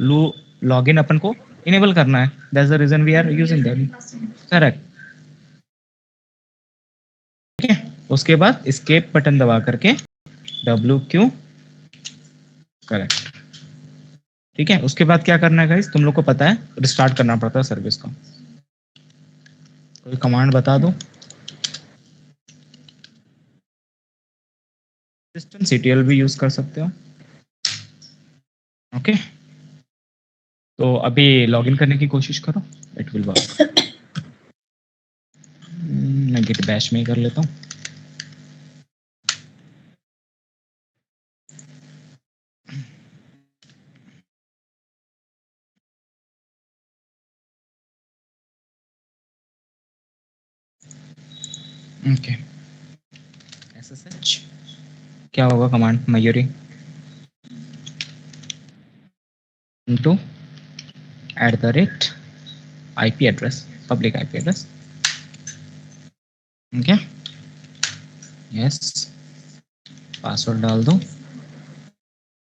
लॉगिन अपन को इनेबल करना है, that's the reason we are using that, correct. ठीक है, उसके बाद एस्केप बटन दबा करके WQ, करेक्ट। ठीक है, उसके बाद क्या करना है गाइस, तुम लोग को पता है रिस्टार्ट करना पड़ता है सर्विस को, कोई कमांड बता दो, सिस्टम CTL भी यूज कर सकते हो। ओके, तो अभी लॉगिन करने की कोशिश करो, इट विल वर्क। मैं गिट बैश में ही कर लेता हूँ। ओके, SSH क्या होगा command, Mayuri into @IP address, public IP address. Okay, yes, password डाल दो,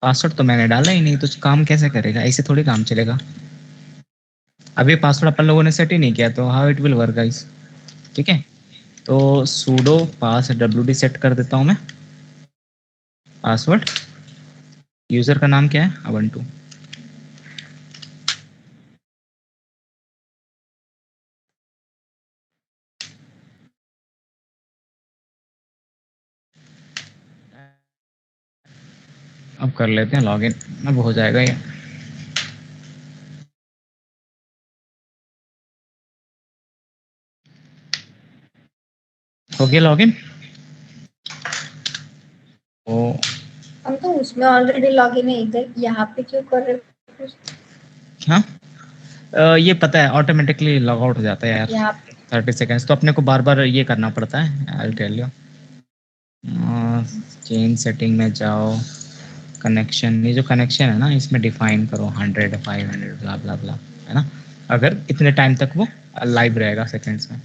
पासवर्ड तो मैंने डाला ही नहीं, तो काम कैसे करेगा, ऐसे थोड़ी काम चलेगा, अभी पासवर्ड अपन लोगों ने सेट ही नहीं किया, तो how it will work guys. ठीक है, तो sudo pass wd सेट कर देता हूँ मैं, पासवर्ड, यूजर का नाम क्या है, ubuntu, अब कर लेते हैं लॉगिन, अब हो जाएगा ये। हो गया लॉगिन। ओ हम तो उसमें ऑलरेडी लॉगिन है, इधर यहाँ पे क्यों कर रहे हो फिर? हाँ, ये पता है ऑटोमेटिकली लॉग आउट हो जाता है यार। यहाँ 30 सेकेंड्स तो अपने को बार बार ये करना पड़ता है। I tell you, change setting में जाओ, कनेक्शन, ये जो कनेक्शन है ना इसमें डिफाइन करो 100 500 ब्ला ब्ला ब्ला, है ना। अगर इतने टाइम तक वो लाइव रहेगा सेकेंड्स में,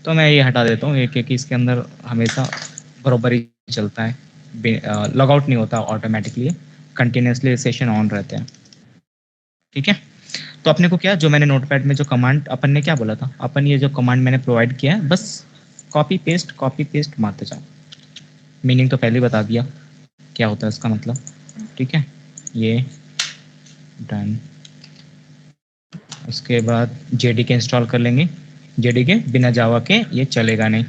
तो मैं ये हटा देता हूँ एक एक, इसके अंदर हमेशा बराबर ही चलता है, लॉग आउट नहीं होता ऑटोमेटिकली, कंटिन्यूसली सेशन ऑन रहते हैं। ठीक है, तो अपने को क्या, जो मैंने नोटपैड में जो कमांड अपन ने क्या बोला था, अपन ये जो कमांड मैंने प्रोवाइड किया है बस कॉपी पेस्ट मारते जाओ। मीनिंग तो पहले ही बता दिया क्या होता है इसका मतलब। ठीक है, ये डन। उसके बाद जेडीके इंस्टॉल कर लेंगे। जेडीके बिना जावा के ये चलेगा नहीं,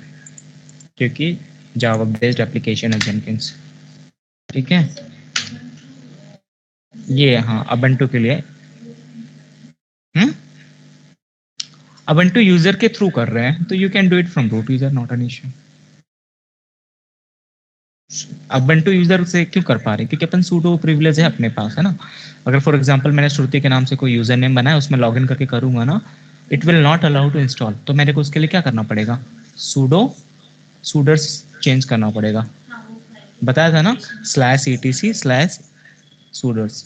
क्योंकि जावा बेस्ड एप्लीकेशन है जेनकिंस। ठीक है, ये हाँ अबंटू के लिए। अबंटू यूजर के थ्रू कर रहे हैं, तो you can do it from root user, not an issue. Ubuntu user से क्यों कर पा रहे हैं, क्योंकि अपन सूडो प्रिविलेज है अपने पास, है ना। अगर फॉर एग्जांपल मैंने श्रुति के नाम से कोई यूजर नेम बनाया, उसमें लॉगिन करके करूंगा ना, it will not allow to install. तो मेरे को उसके लिए क्या करना पड़ेगा, सूडो सूडर्स चेंज करना पड़ेगा। बताया था ना, /etc/सूडर्स,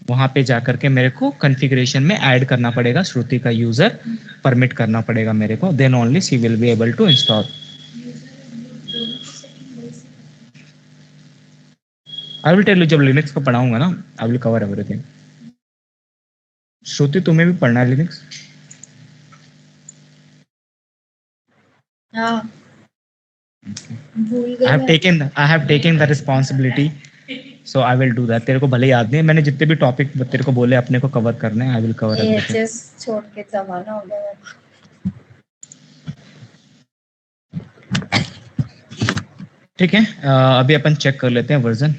वहां पे जाकर के मेरे को कॉन्फ़िगरेशन में ऐड करना पड़ेगा, श्रुति का यूजर परमिट करना पड़ेगा मेरे को, then only she will be able to install. I will tell you, जब लिनक्स को पढ़ाऊंगा ना, I will cover everything. Shruti तुम्हें भी पढ़ना है लिनक्स? हाँ भूल आई गई हैव मैं। Taken the responsibility, so I will do that. तेरे को भले याद नहीं है, मैंने जितने भी टॉपिक तेरे को बोले अपने को कवर करने हैं, आई विल कवर एवरीथिंग। एचएस छोड़ के जमाना हो गया। ठीक है, अभी अपन चेक कर लेते हैं वर्जन।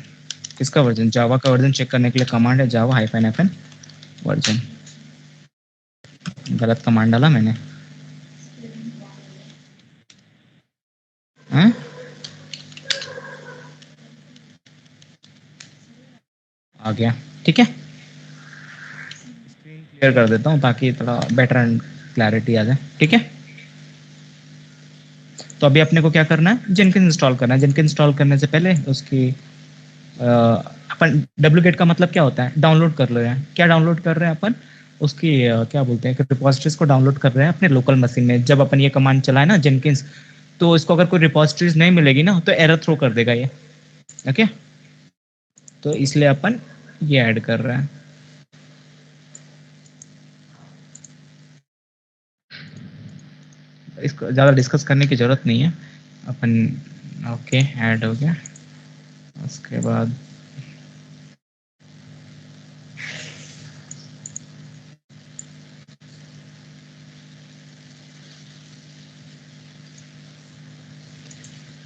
किसका वर्जन, जावा का वर्जन चेक करने के लिए कमांड है जावा -FN वर्जन। गलत कमांड डाला मैंने, हैं? आ गया। ठीक है, स्क्रीन क्लियर कर देता हूँ ताकि थोड़ा बेटर एंड क्लैरिटी आ जाए। ठीक है, तो अभी अपने को क्या करना है, जेनकिंस इंस्टॉल करना है। जेनकिंस इंस्टॉल करने से पहले उसकी अपन डुप्लीकेट का मतलब क्या होता है, डाउनलोड कर ले रहे हैं। क्या डाउनलोड कर रहे हैं अपन, उसकी क्या बोलते हैं, रिपोजिटरीज को डाउनलोड कर रहे हैं अपने लोकल मशीन में। जब अपन ये कमांड चलाए ना जेनकिंस, तो इसको अगर कोई रिपोजिटरीज नहीं मिलेगी ना, तो एरर थ्रो कर देगा ये। ओके, तो इसलिए अपन ये ऐड कर रहे हैं। इसको ज़्यादा डिस्कस करने की ज़रूरत नहीं है अपन। ओके, ऐड हो गया। उसके बाद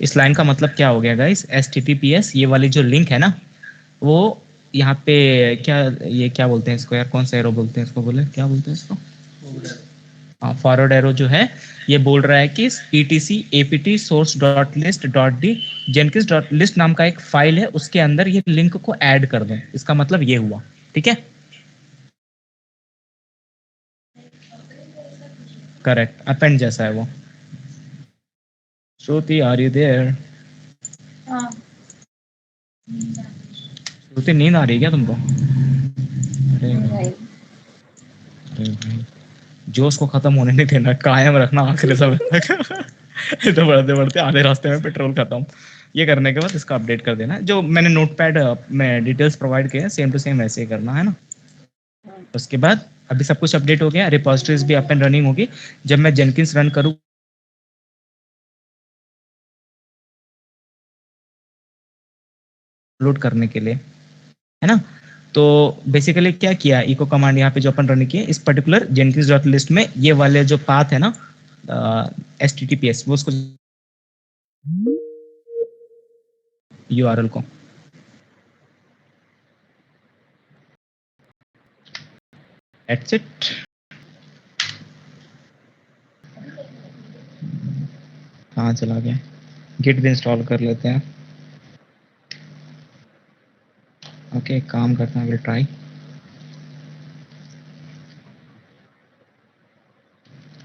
इस लाइन का मतलब क्या हो गया गाइस, HTTPS ये वाली जो लिंक है ना, वो यहाँ पे क्या, ये क्या बोलते हैं इसको यार, कौन सा एरो बोलते हैं इसको, बोले क्या बोलते हैं इसको, हाँ फॉरवर्ड एरो जो है, ये बोल रहा है कि etc apt source dot list dot d jenkins dot list नाम का एक फाइल है, उसके अंदर ये लिंक को ऐड कर दें। इसका मतलब ये हुआ। ठीक है, करेक्ट, अपेंड जैसा है वो। श्रुति आर यू देयर? हाँ श्रुति नींद आ रही है क्या तुमको? अरे नहीं अरे भाई, जोश को खत्म होने नहीं देना, कायम रखना आखिरी समय तक। तो बढ़ते बढ़ते आधे रास्ते में पेट्रोल खत्म। ये करने के बाद इसका अपडेट कर देना, जो मैंने नोटपैड में डिटेल्स प्रोवाइड किए हैं सेम टू सेम वैसे ही करना है ना। उसके बाद अभी सब कुछ अपडेट हो गया, रिपोजिटरीज भी अप एंड रनिंग होगी। जब मैं जेनकिंस रन करूँ लोड करने के लिए, है ना, तो बेसिकली क्या किया, इको कमांड यहाँ पे जो अपन रन किए, इस पर्टिकुलर जेनकिंस डॉट लिस्ट में ये वाले जो पाथ है ना, HTTPS, वो उसको URL को That's it. कहाँ चला गया? गिट भी इंस्टॉल कर लेते हैं. ओके, एक काम करते हैं, will try.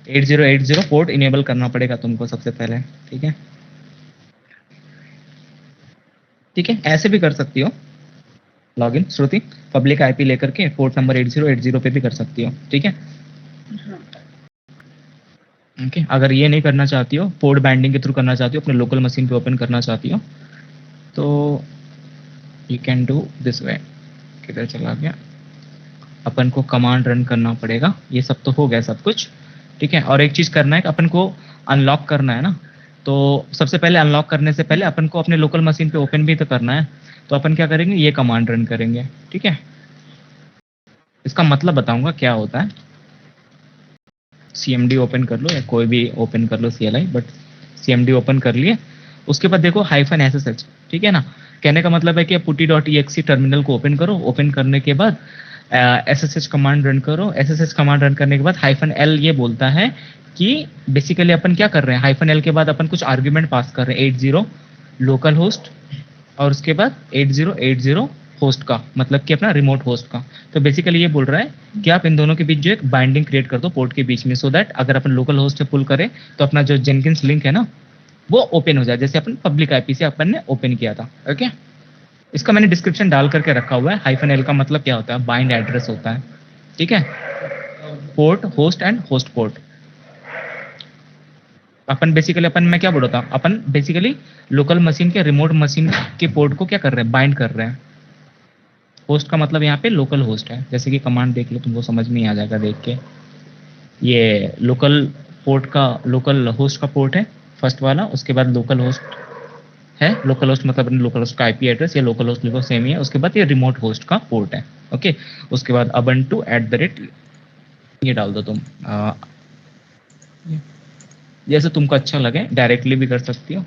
Eight zero port enable करना पड़ेगा तुमको सबसे पहले. ठीक है, ठीक है, ऐसे भी कर सकती हो. लॉगिन श्रुति, पब्लिक आईपी लेकर के पोर्ट नंबर 8080 पे भी कर सकती हो. ठीक है. हाँ, ओके, अगर ये नहीं करना चाहती हो, पोर्ट बाइंडिंग के थ्रू करना चाहती हो, अपने लोकल मशीन पे ओपन करना चाहती हो, तो you can do this way. किधर चला गया? अपन को कमांड रन करना पड़ेगा. ये सब तो हो गया सब कुछ. ठीक है, और एक चीज करना है कि अपन को अनलॉक करना है ना. तो सबसे पहले अनलॉक करने से पहले अपन को अपने लोकल मशीन पे ओपन भी तो करना है. तो अपन क्या करेंगे, ये कमांड रन करेंगे. ठीक है, इसका मतलब बताऊंगा क्या होता है. CMD ओपन कर लो या कोई भी ओपन कर लो, CLI, बट CMD ओपन कर लिए. उसके बाद देखो -SSH. ठीक है ना. कहने का मतलब है कि putty.exe टर्मिनल को ओपन करो. ओपन करने के बाद SSH कमांड रन करो. SSH कमांड रन करने के बाद -L ये बोलता है कि बेसिकली अपन क्या कर रहे हैं. -L के बाद अपन कुछ आर्ग्यूमेंट पास कर रहे हैं, 80 लोकल होस्ट और उसके बाद 8080 होस्ट का, मतलब कि अपना रिमोट होस्ट का. तो बेसिकली ये बोल रहा है कि आप इन दोनों के बीच जो एक बाइंडिंग क्रिएट कर दो पोर्ट के बीच में, सो दैट अगर अपन लोकल होस्ट से पुल करें तो अपना जो जेनकिंस लिंक है ना, वो ओपन हो जाए, जैसे अपन पब्लिक आईपी से अपन ने ओपन किया था. ओके, इसका मैंने डिस्क्रिप्शन डाल करके रखा हुआ है. -L का मतलब क्या होता है, बाइंड एड्रेस होता है. ठीक है, port host and host port. अपन बेसिकली, अपन मैं क्या बोल रहा था, अपन बेसिकली लोकल मशीन के रिमोट मशीन के पोर्ट को क्या कर रहे हैं, बाइंड कर रहे हैं. होस्ट का मतलब यहाँ पे लोकल होस्ट है. जैसे कि कमांड देख लो, तुमको समझ में आ जाएगा देख के. ये लोकल पोर्ट का, लोकल होस्ट का पोर्ट है फर्स्ट वाला. उसके बाद लोकल होस्ट है. लोकल होस्ट मतलब लोकल होस्ट का आईपी एड्रेस, या लोकल होस्ट लिखो सेम ही है. उसके बाद ये रिमोट होस्ट का पोर्ट है. ओके, उसके बाद ubuntu@, ये डाल दो तुम. जैसे तुमको अच्छा लगे, डायरेक्टली भी कर सकती हो.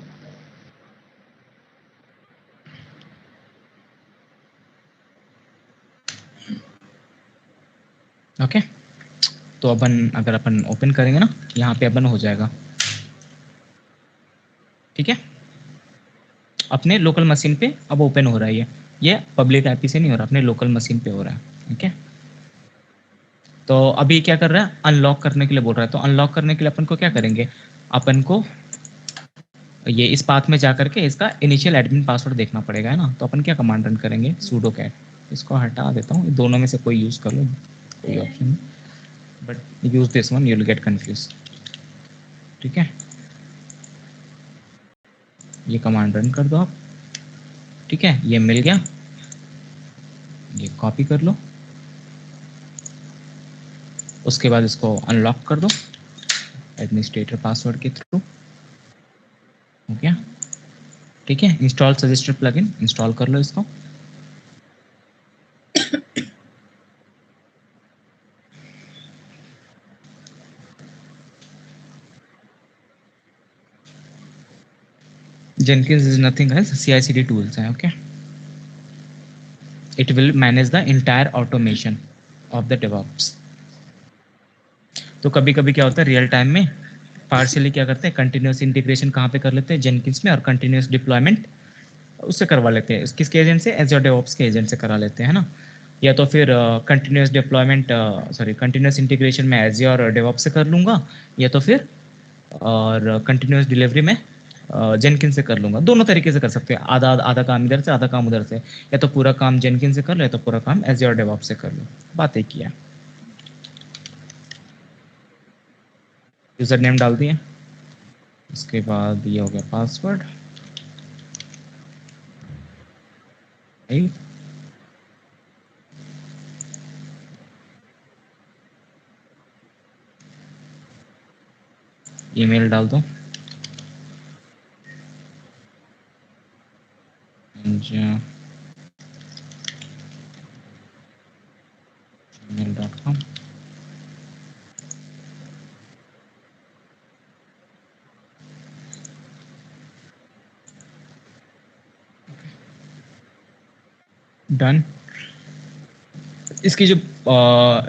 ओके, तो अपन अगर अपन ओपन करेंगे ना, यहाँ पे अपन हो जाएगा. ठीक है, अपने लोकल मशीन पे अब ओपन हो रहा है. ये पब्लिक आईपी से नहीं हो रहा, अपने लोकल मशीन पे हो रहा है. ठीक है, तो अभी क्या कर रहा है, अनलॉक करने के लिए बोल रहा है. तो अनलॉक करने के लिए अपन को क्या करेंगे, अपन को ये इस पाथ में जा करके इसका इनिशियल एडमिन पासवर्ड देखना पड़ेगा, है ना. तो अपन क्या कमांड रन करेंगे, sudo cat. इसको हटा देता हूँ, दोनों में से कोई यूज़ कर लो, कोई option, but use this one, you will get confuse. ठीक है, ये कमांड रन कर दो आप. ठीक है, ये मिल गया. ये कॉपी कर लो. उसके बाद इसको अनलॉक कर दो एडमिनिस्ट्रेटर पासवर्ड के थ्रू. हो गया. ठीक है, इंस्टॉल सजेस्टेड प्लगइन, इंस्टॉल कर लो इसको. Jenkins is nothing else, CI/CD tools है. Okay, it will manage the entire automation of the DevOps. तो कभी कभी क्या होता है, रियल टाइम में पार्शियली क्या करते हैं, कंटिन्यूस इंटीग्रेशन कहाँ पे कर लेते हैं, जेनकिंस में, और कंटिन्यूस डिप्लॉयमेंट उससे करवा लेते हैं. किसके एजेंट से, एज़्योर डेवऑप्स के एजेंट से करा लेते हैं, है ना. या तो फिर continuous deployment, sorry continuous integration में एज़्योर डेवऑप्स से कर लूँगा, या तो फिर और कंटिन्यूस डिलीवरी में जेनकिन से कर लूँगा. दोनों तरीके से कर सकते हैं, आधा आधा काम इधर से, आधा काम उधर से. या तो पूरा काम जेनकिन से कर लो, या तो पूरा काम एज़्योर डेवऑप्स से कर लो. बात एक ही है. यूज़र नेम डाल दिए, उसके बाद ये हो गया पासवर्ड. ईमेल डाल दो, gmail.com. डन. इसकी जो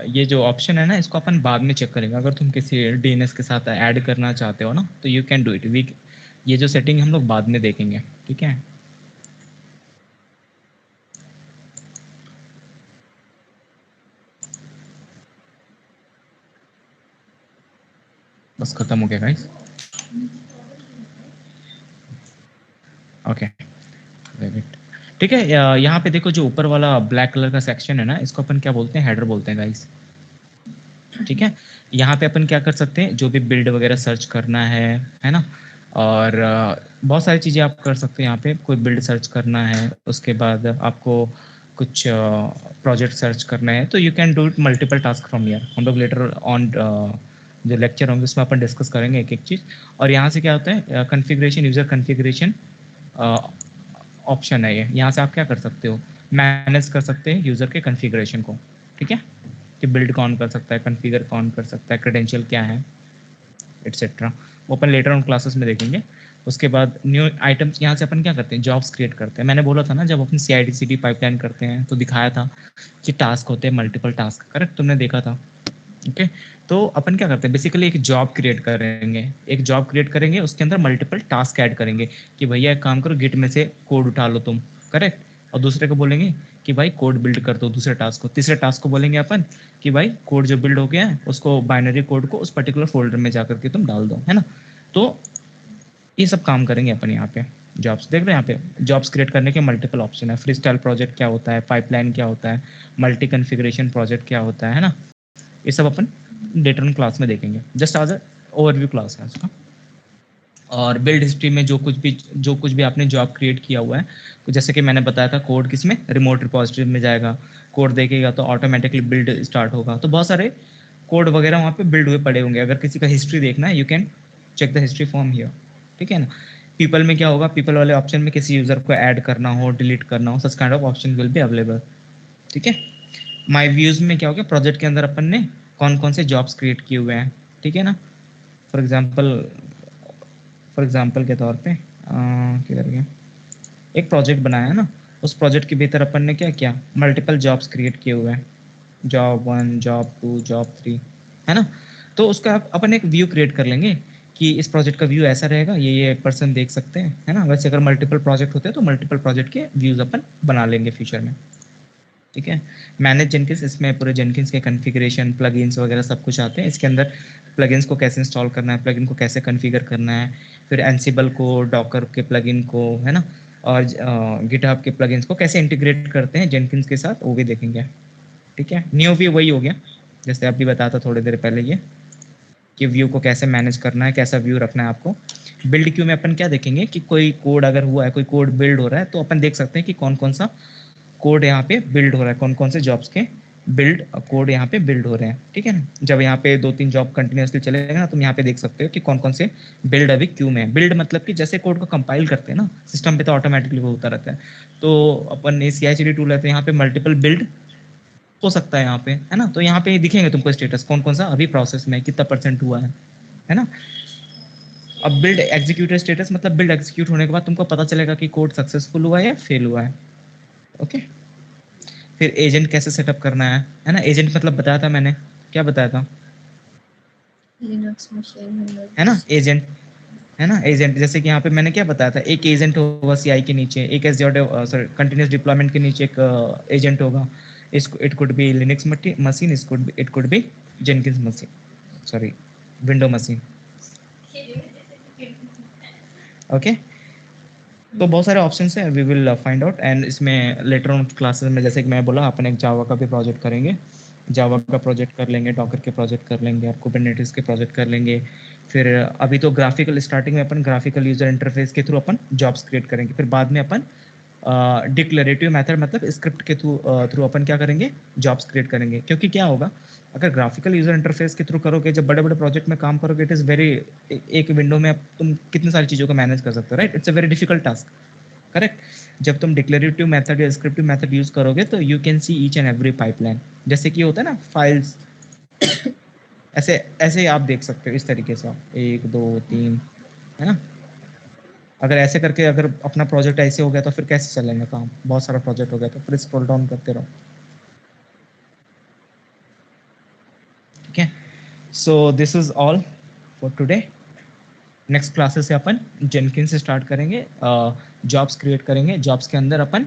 ये जो ऑप्शन है ना, इसको अपन बाद में चेक करेंगे। अगर तुम किसी डीएनएस के साथ ऐड करना चाहते हो ना, तो you can do it. We ये जो सेटिंग हम लोग बाद में देखेंगे, ठीक है। बस खत्म हो गया गाइस। ओके, ठीक है। यहाँ पे देखो, जो ऊपर वाला ब्लैक कलर का सेक्शन है ना, इसको अपन क्या बोलते हैं, हेडर बोलते हैं गाइस, ठीक है। यहाँ पे अपन क्या कर सकते हैं, जो भी बिल्ड वगैरह सर्च करना है ना, और बहुत सारी चीज़ें आप कर सकते हैं। यहाँ पे कोई बिल्ड सर्च करना है, उसके बाद आपको कुछ प्रोजेक्ट सर्च करना है, तो you can do it multiple task from here. हम लोग लेटर ऑन जो लेक्चर होंगे उसमें अपन डिस्कस करेंगे एक एक चीज़। और यहाँ से क्या होता है, कन्फिग्रेशन, यूज़र कन्फिग्रेशन ऑप्शन है ये। यहाँ से आप क्या कर सकते हो, मैनेज कर सकते हैं यूज़र के कन्फिग्रेशन को, ठीक है, कि बिल्ड कौन कर सकता है, कॉन्फ़िगर कौन कर सकता है, क्रेडेंशियल क्या है, एटसेट्रा। वो अपन लेटर ऑन क्लासेस में देखेंगे। उसके बाद न्यू आइटम्स, यहाँ से अपन क्या करते हैं, जॉब्स क्रिएट करते हैं। मैंने बोला था ना, जब अपन CI/CD पाइपलाइन करते हैं तो दिखाया था कि टास्क होते हैं मल्टीपल टास्क, करेक्ट, तुमने देखा था। ओके, तो अपन क्या करते हैं, बेसिकली एक जॉब क्रिएट करेंगे। एक जॉब क्रिएट करेंगे, उसके अंदर मल्टीपल टास्क ऐड करेंगे कि भैया एक काम करो, गिट में से कोड उठा लो तुम, करेक्ट। और दूसरे को बोलेंगे कि भाई कोड बिल्ड कर दो, दूसरे टास्क को। तीसरे टास्क को बोलेंगे अपन कि भाई कोड जो बिल्ड हो गया है उसको, बाइनरी कोड को उस पर्टिकुलर फोल्डर में जाकर के तुम डाल दो, है ना। तो ये सब काम करेंगे अपन यहाँ पे। जॉब्स देख रहे हैं, यहाँ पे जॉब्स क्रिएट करने के मल्टीपल ऑप्शन है। फ्री स्टाइल प्रोजेक्ट क्या होता है, पाइपलाइन क्या होता है, मल्टी कन्फिग्रेशन प्रोजेक्ट क्या होता है ना। ये सब अपन लेटर ऑन क्लास में देखेंगे, just as a overview class है उसका। और बिल्ड हिस्ट्री में जो कुछ भी आपने जॉब क्रिएट किया हुआ है, तो जैसे कि मैंने बताया था, कोड किसमें, रिमोट रिपोजिटरी में जाएगा। कोड देखेगा तो ऑटोमेटिकली बिल्ड स्टार्ट होगा। तो बहुत सारे कोड वगैरह वहाँ पे बिल्ड हुए पड़े होंगे। अगर किसी का हिस्ट्री देखना है, you can check the history from here, ठीक है ना। पीपल में क्या होगा, पीपल वाले ऑप्शन में किसी यूजर को ऐड करना हो, डिलीट करना हो, such kind of option will be available, ठीक है। माय व्यूज में क्या हो गया, प्रोजेक्ट के अंदर अपन ने कौन कौन से जॉब्स क्रिएट किए हुए हैं, ठीक है ना। फॉर एग्जांपल के तौर पे किधर गया, एक प्रोजेक्ट बनाया है ना, उस प्रोजेक्ट के भीतर अपन ने क्या किया, मल्टीपल जॉब्स क्रिएट किए हुए हैं, जॉब 1, जॉब 2, जॉब 3, है ना। तो उसका अपन एक व्यू क्रिएट कर लेंगे कि इस प्रोजेक्ट का व्यू ऐसा रहेगा, ये पर्सन देख सकते हैं, है ना। वैसे अगर मल्टीपल प्रोजेक्ट होते हैं तो मल्टीपल प्रोजेक्ट के व्यूज अपन बना लेंगे फ्यूचर में, ठीक है। मैनेज जेनकिंस, इसमें पूरे जेनकिंस के कॉन्फ़िगरेशन, प्लगइन्स वगैरह सब कुछ आते हैं इसके अंदर। प्लगइन्स को कैसे इंस्टॉल करना है, प्लगइन को कैसे कॉन्फ़िगर करना है, फिर एंसिबल को, डॉकर के प्लगइन को, है ना, और गिटहब के प्लगइन्स को कैसे इंटीग्रेट करते हैं जेनकिंस के साथ, वो भी देखेंगे, ठीक है। न्यू व्यू वही हो गया, जैसे आप भी बताया था थोड़ी देर पहले, ये कि व्यू को कैसे मैनेज करना है, कैसा व्यू रखना है आपको। बिल्ड क्यू में अपन क्या देखेंगे कि कोई कोड अगर हुआ है, कोई कोड बिल्ड हो रहा है, तो अपन देख सकते हैं कि कौन कौन सा कोड यहाँ पे बिल्ड हो रहा है, कौन कौन से जॉब्स के बिल्ड कोड यहाँ पे बिल्ड हो रहे हैं, ठीक है ना। जब यहाँ पे 2-3 जॉब कंटिन्यूसली चलेगा ना, तुम यहाँ पे देख सकते हो कि कौन कौन से बिल्ड अभी क्यू में है। बिल्ड मतलब कि जैसे कोड को कंपाइल करते हैं ना सिस्टम पे, तो ऑटोमेटिकली वो होता रहता है। तो अपन ये CI/CD टूल है, तो यहाँ पे मल्टीपल बिल्ड हो सकता है यहाँ पे, है ना। तो यहाँ पे दिखेंगे तुमको स्टेटस, कौन कौन सा अभी प्रोसेस में, कितना % हुआ है ना। अब बिल्ड एग्जीक्यूटेड स्टेटस मतलब बिल्ड एग्जीक्यूट होने के बाद तुमको पता चलेगा कि कोड सक्सेसफुल हुआ है या फेल हुआ है, ओके। फिर एजेंट कैसे सेटअप करना है ना। एजेंट मतलब बताया था मैंने, क्या बताया था, लिनक्स मशीन है ना, एजेंट, है ना। एजेंट जैसे कि यहाँ पे मैंने क्या बताया था, एक एजेंट होगा CI के नीचे, एक सॉरी कंटिन्यूस डिप्लॉयमेंट के नीचे एक एजेंट होगा। इसको it could be Linux machine, it could be Jenkins machine, sorry window machine, okay. तो बहुत सारे ऑप्शंस हैं, we will find out. And इसमें लेटर ऑन क्लासेस में, जैसे कि मैं बोला, अपन एक जावा का भी प्रोजेक्ट करेंगे, जावा का प्रोजेक्ट कर लेंगे, डॉकर के प्रोजेक्ट कर लेंगे, और कुबरनेटिस के प्रोजेक्ट कर लेंगे। फिर अभी तो ग्राफिकल, स्टार्टिंग में अपन ग्राफिकल यूजर इंटरफेस के थ्रू अपन जॉब्स क्रिएट करेंगे। फिर बाद में अपन डिक्लेरेटिव मेथड मतलब स्क्रिप्ट के थ्रू अपन क्या करेंगे, जॉब्स क्रिएट करेंगे। क्योंकि क्या होगा, अगर ग्राफिकल यूजर इंटरफेस के थ्रू करोगे, जब बड़े बड़े प्रोजेक्ट में काम करोगे, इट इज़ वेरी, एक विंडो में तुम कितनी सारी चीज़ों को मैनेज कर सकते हो, right. It's a very difficult task, correct. जब तुम डिक्लेरेटिव मेथड या स्क्रिप्टिव मेथड यूज करोगे, तो you can see each and every pipeline, जैसे कि होता है ना फाइल्स, ऐसे ऐसे आप देख सकते हो इस तरीके से, आप 1 2 3, है ना। अगर ऐसे करके अगर अपना प्रोजेक्ट ऐसे हो गया तो फिर कैसे चलेंगे काम, बहुत सारा प्रोजेक्ट हो गया तो फिर स्क्रॉल डाउन करते रहो। So this is all for today. Next classes से अपन जेनकिन से स्टार्ट करेंगे, जॉब्स क्रिएट करेंगे, जॉब्स के अंदर अपन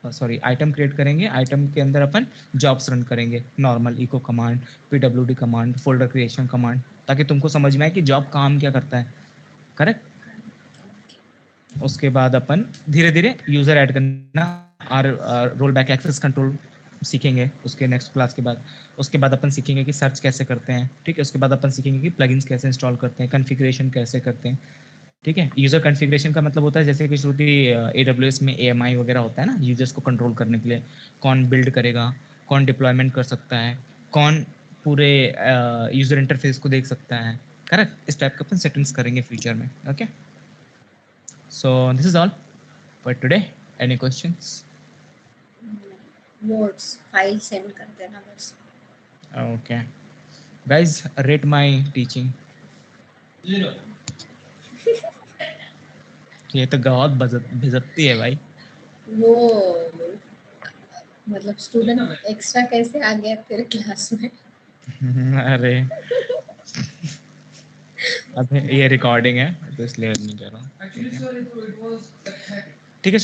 सॉरी आइटम क्रिएट करेंगे, आइटम के अंदर अपन जॉब्स रन करेंगे, normal echo command, PWD command, folder creation command, ताकि तुमको समझ में आए कि जॉब काम क्या करता है। करेक्ट। उसके बाद अपन धीरे धीरे यूजर ऐड करना और रोल बैक एक्सेस कंट्रोल सीखेंगे उसके नेक्स्ट क्लास के बाद। उसके बाद अपन सीखेंगे कि सर्च कैसे करते हैं, ठीक है। उसके बाद अपन सीखेंगे कि प्लगइन्स कैसे इंस्टॉल करते हैं, कॉन्फ़िगरेशन कैसे करते हैं, ठीक है। यूजर कॉन्फ़िगरेशन का मतलब होता है जैसे कि श्रुति AWS में AMI वगैरह होता है ना, यूजर्स को कंट्रोल करने के लिए, कौन बिल्ड करेगा, कौन डिप्लॉयमेंट कर सकता है, कौन पूरे यूजर इंटरफेस को देख सकता है। करेक्ट। इस टाइप का अपन सेटिंग्स करेंगे फ्यूचर में। Okay, so this is all for today. Any questions? Notes file send कर देना बस। Okay guys, rate my teaching. ये तो बहुत बेइज्जती है भाई। वो मतलब स्टूडेंट एक्स्ट्रा कैसे आ गया तेरे क्लास में? अरे अब ये रिकॉर्डिंग है तो इसलिए नहीं कह रहा हूँ। ठीक है।